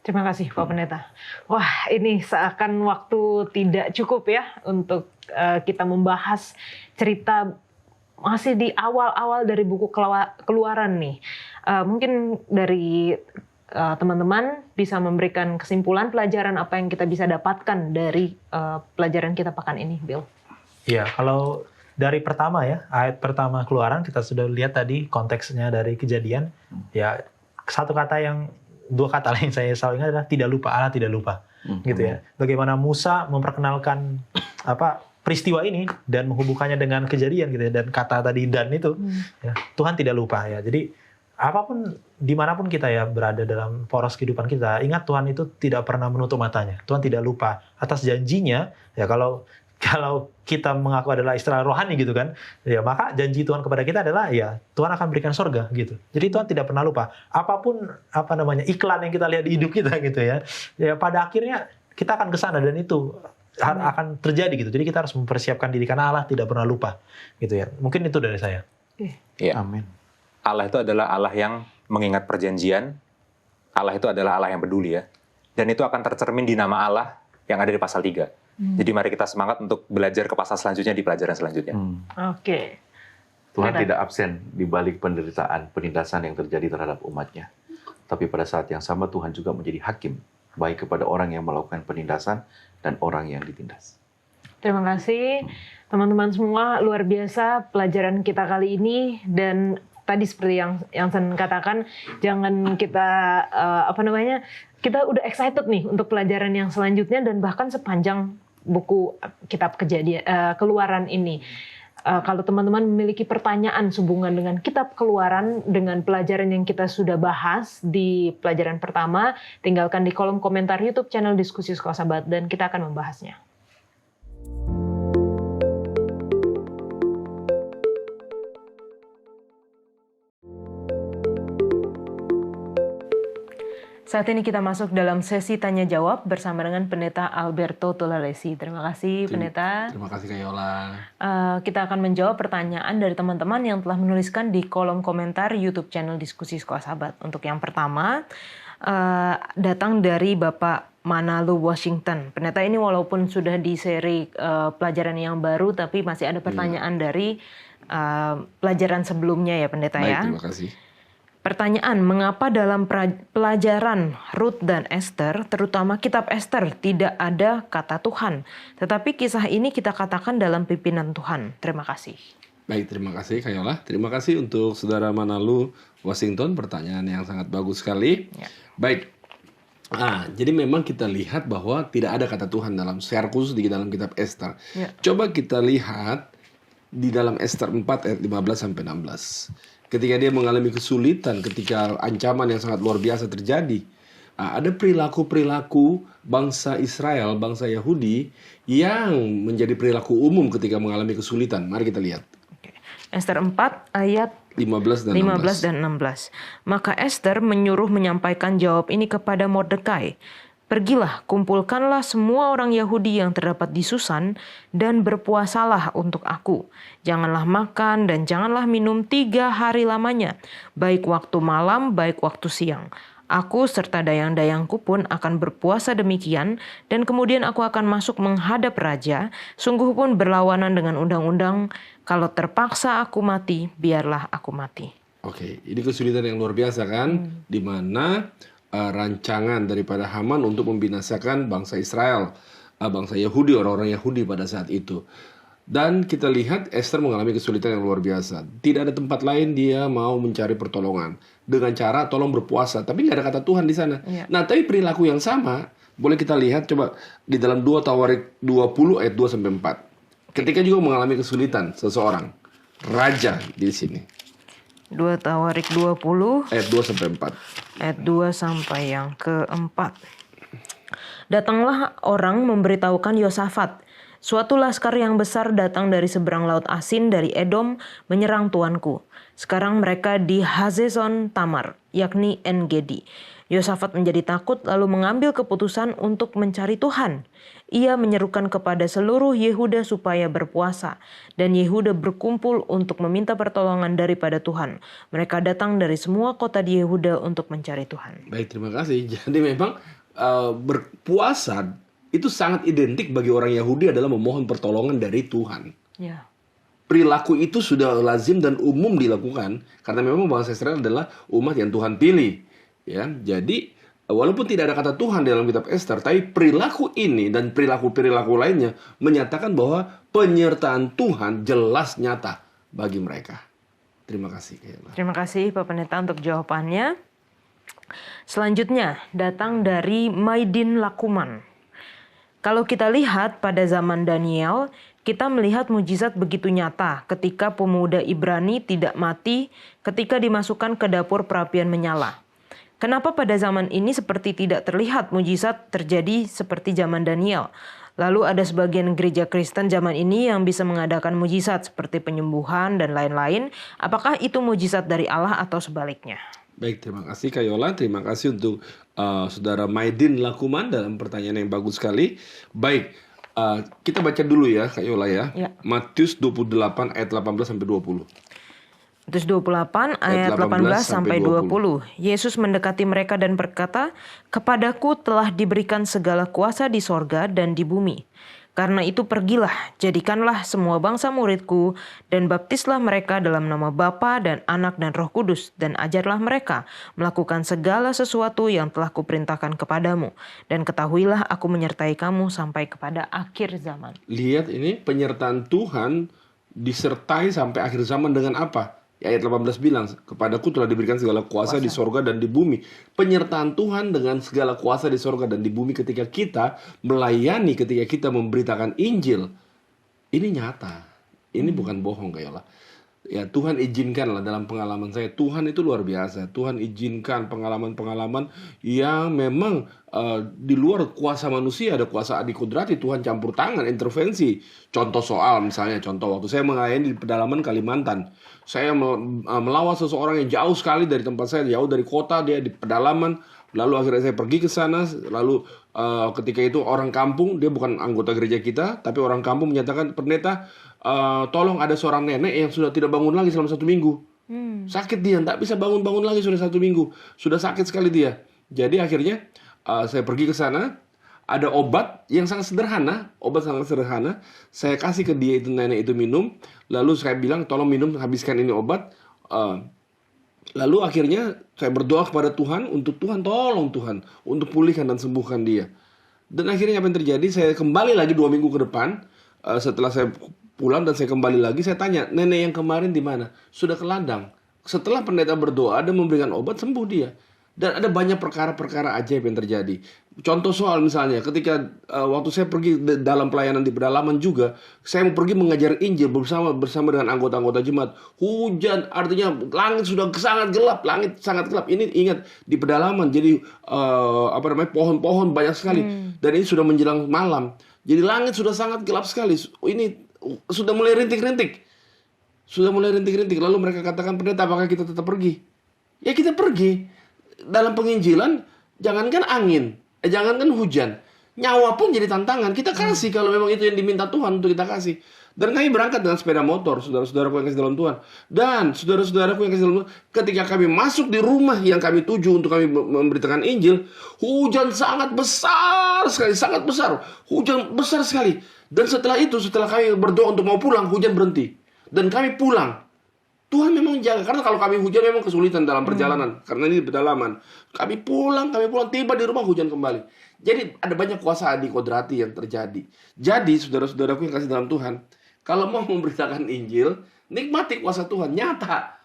A: Terima kasih Pak Pendeta. Wah, ini seakan waktu tidak cukup ya untuk kita membahas cerita masih di awal-awal dari buku Keluaran nih. Mungkin dari teman-teman bisa memberikan kesimpulan pelajaran apa yang kita bisa dapatkan dari pelajaran kita pekan ini, Bill.
D: Iya, kalau dari pertama ya, ayat pertama Keluaran kita sudah lihat tadi konteksnya dari Kejadian. Ya, dua kata yang saya selalu ingat adalah tidak lupa, Allah tidak lupa. Gitu ya. Bagaimana Musa memperkenalkan peristiwa ini dan menghubungkannya dengan Kejadian gitu ya, dan kata tadi dan itu ya, Tuhan tidak lupa ya. Jadi apapun, dimanapun kita ya berada dalam poros kehidupan kita, ingat Tuhan itu tidak pernah menutup matanya. Tuhan tidak lupa atas janjinya. Ya kalau kita mengaku adalah istilah rohani gitu kan, ya maka janji Tuhan kepada kita adalah ya Tuhan akan berikan surga gitu. Jadi Tuhan tidak pernah lupa. Apapun iklan yang kita lihat di hidup kita gitu ya. Ya pada akhirnya kita akan ke sana dan itu akan terjadi gitu. Jadi kita harus mempersiapkan diri karena Allah tidak pernah lupa gitu ya. Mungkin itu dari saya.
C: Ya.
B: Amin.
C: Allah itu adalah Allah yang mengingat perjanjian. Allah itu adalah Allah yang peduli ya. Dan itu akan tercermin di nama Allah yang ada di pasal 3. Jadi mari kita semangat untuk belajar ke pasal selanjutnya di pelajaran selanjutnya.
A: Oke.
B: Tuhan tidak absen di balik penderitaan, penindasan yang terjadi terhadap umatnya. Tapi pada saat yang sama Tuhan juga menjadi hakim, baik kepada orang yang melakukan penindasan dan orang yang ditindas.
A: Terima kasih teman-teman semua, luar biasa pelajaran kita kali ini. Dan tadi seperti yang Sen katakan, jangan kita kita udah excited nih untuk pelajaran yang selanjutnya dan bahkan sepanjang buku kitab Keluaran ini. Kalau teman-teman memiliki pertanyaan sehubungan dengan kitab Keluaran dengan pelajaran yang kita sudah bahas di pelajaran pertama, tinggalkan di kolom komentar YouTube channel Diskusi Sekolah Sahabat dan kita akan membahasnya. Saat ini kita masuk dalam sesi tanya jawab bersama dengan Pendeta Alberto Tolalesi. Terima kasih Pendeta.
G: Terima kasih Kak Yola.
A: Kita akan menjawab pertanyaan dari teman-teman yang telah menuliskan di kolom komentar YouTube channel Diskusi Sekolah Sahabat. Untuk yang pertama, datang dari Bapak Manalu Washington. Pendeta, ini walaupun sudah di seri pelajaran yang baru, tapi masih ada pertanyaan dari pelajaran sebelumnya ya Pendeta.
G: Baik,
A: ya.
G: terima kasih.
A: Pertanyaan, mengapa dalam pelajaran Rut dan Esther, terutama kitab Esther, tidak ada kata Tuhan, tetapi kisah ini kita katakan dalam pimpinan Tuhan. Terima kasih.
G: Baik, terima kasih Kak Yola. Terima kasih untuk Saudara Manalu Washington, pertanyaan yang sangat bagus sekali.
A: Ya.
G: Baik, jadi memang kita lihat bahwa tidak ada kata Tuhan secara khusus di dalam kitab Esther.
A: Ya.
G: Coba kita lihat di dalam Esther 4 ayat 15-16. Ketika dia mengalami kesulitan, ketika ancaman yang sangat luar biasa terjadi, ada perilaku-perilaku bangsa Israel, bangsa Yahudi yang menjadi perilaku umum ketika mengalami kesulitan. Mari kita lihat.
A: Esther 4 ayat
G: 15
A: dan 16. Maka Esther menyuruh menyampaikan jawab ini kepada Mordekai. Pergilah, kumpulkanlah semua orang Yahudi yang terdapat di Susan dan berpuasalah untuk aku. Janganlah makan dan janganlah minum 3 hari lamanya, baik waktu malam, baik waktu siang. Aku serta dayang-dayangku pun akan berpuasa demikian, dan kemudian aku akan masuk menghadap raja, sungguh pun berlawanan dengan undang-undang. Kalau terpaksa aku mati, biarlah aku mati.
G: Oke, ini kesulitan yang luar biasa kan, di mana rancangan daripada Haman untuk membinasakan bangsa Israel, bangsa Yahudi, orang-orang Yahudi pada saat itu. Dan kita lihat Esther mengalami kesulitan yang luar biasa. Tidak ada tempat lain dia mau mencari pertolongan dengan cara tolong berpuasa, tapi nggak ada kata Tuhan di sana.
A: Ya.
G: Nah, tapi perilaku yang sama boleh kita lihat coba di dalam 2 Tawarik 20 ayat 2-4. Ketika juga mengalami kesulitan seseorang, raja di sini.
A: 2 Tawarik 20
G: Ayat 2-4.
A: ayat 2 sampai yang keempat. Datanglah orang memberitahukan Yosafat, suatu laskar yang besar datang dari seberang laut Asin dari Edom menyerang tuanku. Sekarang mereka di Hazezon Tamar, yakni En-Gedi. Yosafat menjadi takut lalu mengambil keputusan untuk mencari Tuhan. Ia menyerukan kepada seluruh Yehuda supaya berpuasa, dan Yehuda berkumpul untuk meminta pertolongan daripada Tuhan. Mereka datang dari semua kota di Yehuda untuk mencari Tuhan.
G: Baik, terima kasih. Jadi memang berpuasa itu sangat identik bagi orang Yahudi adalah memohon pertolongan dari Tuhan.
A: Ya.
G: Perilaku itu sudah lazim dan umum dilakukan karena memang bangsa Israel adalah umat yang Tuhan pilih. Ya, jadi walaupun tidak ada kata Tuhan dalam kitab Esther, tapi perilaku ini dan perilaku-perilaku lainnya menyatakan bahwa penyertaan Tuhan jelas nyata bagi mereka. Terima kasih.
A: Terima kasih Pak Pendeta untuk jawabannya. Selanjutnya datang dari Maidin Lakuman. Kalau kita lihat pada zaman Daniel, kita melihat mujizat begitu nyata ketika pemuda Ibrani tidak mati ketika dimasukkan ke dapur perapian menyala. Kenapa pada zaman ini seperti tidak terlihat mujizat terjadi seperti zaman Daniel? Lalu ada sebagian gereja Kristen zaman ini yang bisa mengadakan mujizat seperti penyembuhan dan lain-lain. Apakah itu mujizat dari Allah atau sebaliknya?
G: Baik, terima kasih Kak Yola. Terima kasih untuk Saudara Maidin Lakuman dalam pertanyaan yang bagus sekali. Baik, kita baca dulu ya Kak Yola ya. Matius 28 ayat 18-20.
A: Matius 28 ayat 18-20. Yesus mendekati mereka dan berkata, "Kepadaku telah diberikan segala kuasa di sorga dan di bumi. Karena itu pergilah, jadikanlah semua bangsa muridku, dan baptislah mereka dalam nama Bapa dan Anak dan Roh Kudus, dan ajarlah mereka melakukan segala sesuatu yang telah kuperintahkan kepadamu. Dan ketahuilah aku menyertai kamu sampai kepada akhir zaman."
G: Lihat ini penyertaan Tuhan disertai sampai akhir zaman dengan apa? Ayat 18 bilang, "Kepadaku telah diberikan segala kuasa di sorga dan di bumi." Penyertaan Tuhan dengan segala kuasa di sorga dan di bumi ketika kita melayani, ketika kita memberitakan Injil. Ini nyata. Ini bukan bohong Kak Yola. Ya, Tuhan izinkanlah dalam pengalaman saya. Tuhan itu luar biasa. Tuhan izinkan pengalaman-pengalaman yang memang di luar kuasa manusia, ada kuasa adikudrati. Tuhan campur tangan, intervensi. Contoh soal misalnya, waktu saya melayani di pedalaman Kalimantan. Saya melawat seseorang yang jauh sekali dari tempat saya, jauh dari kota, dia di pedalaman. Lalu akhirnya saya pergi ke sana, lalu ketika itu orang kampung, dia bukan anggota gereja kita, tapi orang kampung menyatakan, pendeta, tolong ada seorang nenek yang sudah tidak bangun lagi selama 1 minggu. Sakit dia, tak bisa bangun-bangun lagi sudah 1 minggu. Sudah sakit sekali dia. Jadi akhirnya saya pergi ke sana, ada obat yang sangat sederhana, saya kasih ke dia itu, nenek itu minum, lalu saya bilang tolong minum, habiskan ini obat. Lalu akhirnya saya berdoa kepada Tuhan untuk Tuhan, tolong Tuhan untuk pulihkan dan sembuhkan dia. Dan akhirnya apa yang terjadi, saya kembali lagi 2 minggu ke depan, setelah saya pulang dan saya kembali lagi, saya tanya, nenek yang kemarin di mana? Sudah ke ladang. Setelah pendeta berdoa dan memberikan obat, sembuh dia. Dan ada banyak perkara-perkara ajaib yang terjadi. Contoh soal misalnya, ketika waktu saya pergi dalam pelayanan di pedalaman juga, saya mau pergi mengajar Injil bersama dengan anggota-anggota jemaat. Hujan, artinya langit sudah sangat gelap, Ini ingat di pedalaman, jadi pohon-pohon banyak sekali. Dan ini sudah menjelang malam. Jadi langit sudah sangat gelap sekali. Ini sudah mulai rintik-rintik. Lalu mereka katakan, pendeta, apakah kita tetap pergi? Ya kita pergi. Dalam penginjilan, jangankan angin, jangankan hujan, nyawa pun jadi tantangan. Kita kasih kalau memang itu yang diminta Tuhan untuk kita kasih. Dan kami berangkat dengan sepeda motor, saudara-saudaraku yang kasih dalam Tuhan. Dan saudara-saudaraku yang kasih dalam Tuhan, ketika kami masuk di rumah yang kami tuju untuk kami memberitakan Injil, hujan sangat besar sekali, hujan besar sekali. Dan setelah itu, setelah kami berdoa untuk mau pulang, hujan berhenti. Dan kami pulang. Tuhan memang jaga, karena kalau kami hujan memang kesulitan dalam perjalanan, karena ini di pedalaman. Kami pulang, tiba di rumah hujan kembali. Jadi ada banyak kuasa adikodrati yang terjadi. Jadi saudara-saudaraku yang kasih dalam Tuhan, kalau mau memberitakan Injil, nikmati kuasa Tuhan, nyata.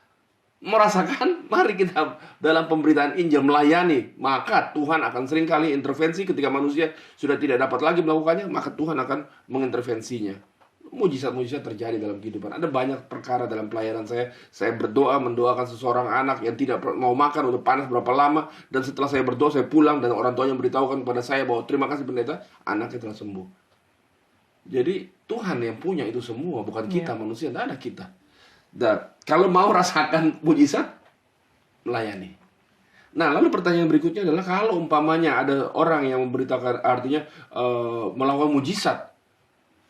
G: Merasakan, mari kita dalam pemberitaan Injil melayani. Maka Tuhan akan seringkali intervensi ketika manusia sudah tidak dapat lagi melakukannya, maka Tuhan akan mengintervensinya. Mujizat-mujizat terjadi dalam kehidupan. Ada banyak perkara dalam pelayanan saya. Saya berdoa, mendoakan seseorang anak yang tidak mau makan, udah panas berapa lama. Dan setelah saya berdoa, saya pulang dan orang tuanya memberitahukan kepada saya bahwa terima kasih pendeta, anaknya telah sembuh. Jadi Tuhan yang punya itu semua, bukan kita manusia, tidak ada kita. Dan kalau mau rasakan mujizat, melayani. Nah, lalu pertanyaan berikutnya adalah kalau umpamanya ada orang yang memberitakan, artinya melakukan mujizat.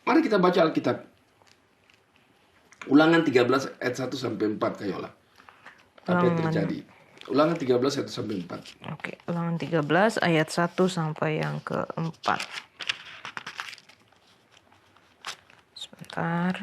G: Mari kita baca Alkitab. Ulangan 13 ayat 1 sampai 4, Kayola. Apa yang terjadi? Ulangan 13 ayat 1 sampai 4.
A: Oke, Ulangan 13 ayat 1 sampai yang ke-4. Sebentar.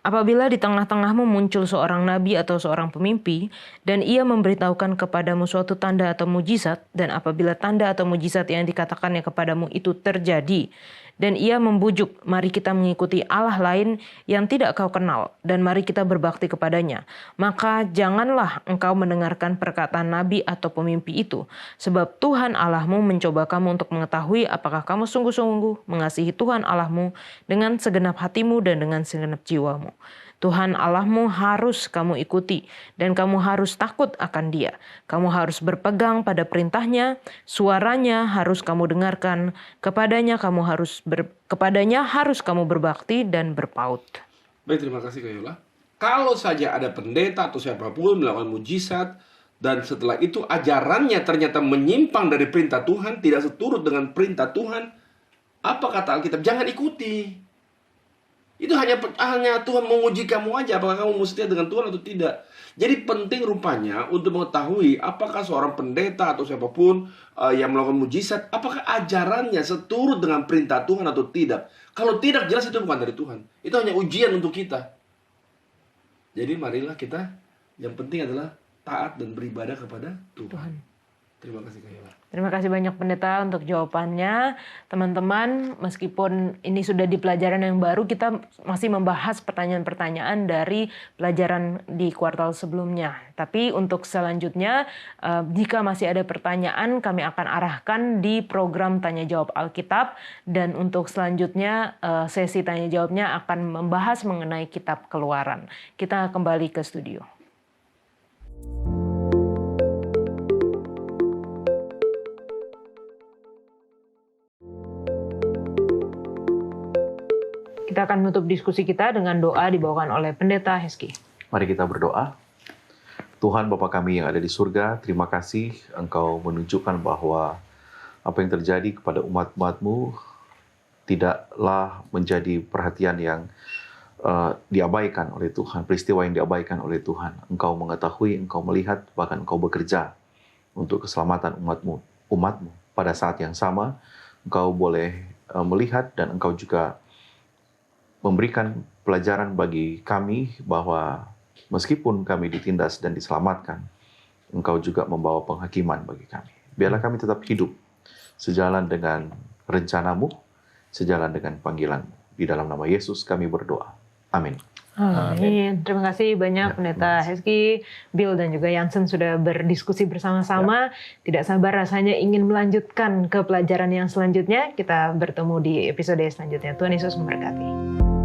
A: Apabila di tengah-tengahmu muncul seorang nabi atau seorang pemimpi, dan ia memberitahukan kepadamu suatu tanda atau mujizat, dan apabila tanda atau mujizat yang dikatakannya kepadamu itu terjadi, dan ia membujuk, mari kita mengikuti Allah lain yang tidak kau kenal, dan mari kita berbakti kepadanya. Maka janganlah engkau mendengarkan perkataan nabi atau pemimpi itu, sebab Tuhan Allahmu mencoba kamu untuk mengetahui apakah kamu sungguh-sungguh mengasihi Tuhan Allahmu dengan segenap hatimu dan dengan segenap jiwamu. Tuhan Allahmu harus kamu ikuti, dan kamu harus takut akan Dia. Kamu harus berpegang pada perintahnya, suaranya harus kamu dengarkan, kepadanya harus kamu berbakti dan berpaut.
G: Baik, terima kasih Kayola. Kalau saja ada pendeta atau siapapun melakukan mujizat, dan setelah itu ajarannya ternyata menyimpang dari perintah Tuhan, tidak seturut dengan perintah Tuhan, apa kata Alkitab? Jangan ikuti. Itu hanya Tuhan menguji kamu aja, apakah kamu mau setia dengan Tuhan atau tidak. Jadi penting rupanya untuk mengetahui apakah seorang pendeta atau siapapun yang melakukan mujizat, apakah ajarannya seturut dengan perintah Tuhan atau tidak. Kalau tidak, jelas itu bukan dari Tuhan. Itu hanya ujian untuk kita. Jadi marilah kita, yang penting adalah taat dan beribadah kepada Tuhan. Terima kasih Kayola.
A: Terima kasih banyak pendeta untuk jawabannya. Teman-teman, meskipun ini sudah di pelajaran yang baru, kita masih membahas pertanyaan-pertanyaan dari pelajaran di kuartal sebelumnya. Tapi untuk selanjutnya, jika masih ada pertanyaan, kami akan arahkan di program Tanya Jawab Alkitab. Dan untuk selanjutnya, sesi Tanya Jawabnya akan membahas mengenai kitab Keluaran. Kita kembali ke studio. Kita akan menutup diskusi kita dengan doa dibawakan oleh Pendeta Heski.
B: Mari kita berdoa. Tuhan Bapa kami yang ada di surga, terima kasih Engkau menunjukkan bahwa apa yang terjadi kepada umat-umat-Mu tidaklah menjadi perhatian yang diabaikan oleh Tuhan, peristiwa yang diabaikan oleh Tuhan. Engkau mengetahui, Engkau melihat, bahkan Engkau bekerja untuk keselamatan umat-Mu. Pada saat yang sama, Engkau boleh melihat dan Engkau juga memberikan pelajaran bagi kami bahwa meskipun kami ditindas dan diselamatkan, Engkau juga membawa penghakiman bagi kami. Biarlah kami tetap hidup sejalan dengan rencana-Mu, sejalan dengan panggilan-Mu. Di dalam nama Yesus kami berdoa. Amin.
A: Amin. Terima kasih banyak Pendeta Hezky, Bill dan juga Jansen sudah berdiskusi bersama-sama. Tidak sabar rasanya ingin melanjutkan ke pelajaran yang selanjutnya. Kita bertemu di episode selanjutnya. Tuhan Yesus memberkati.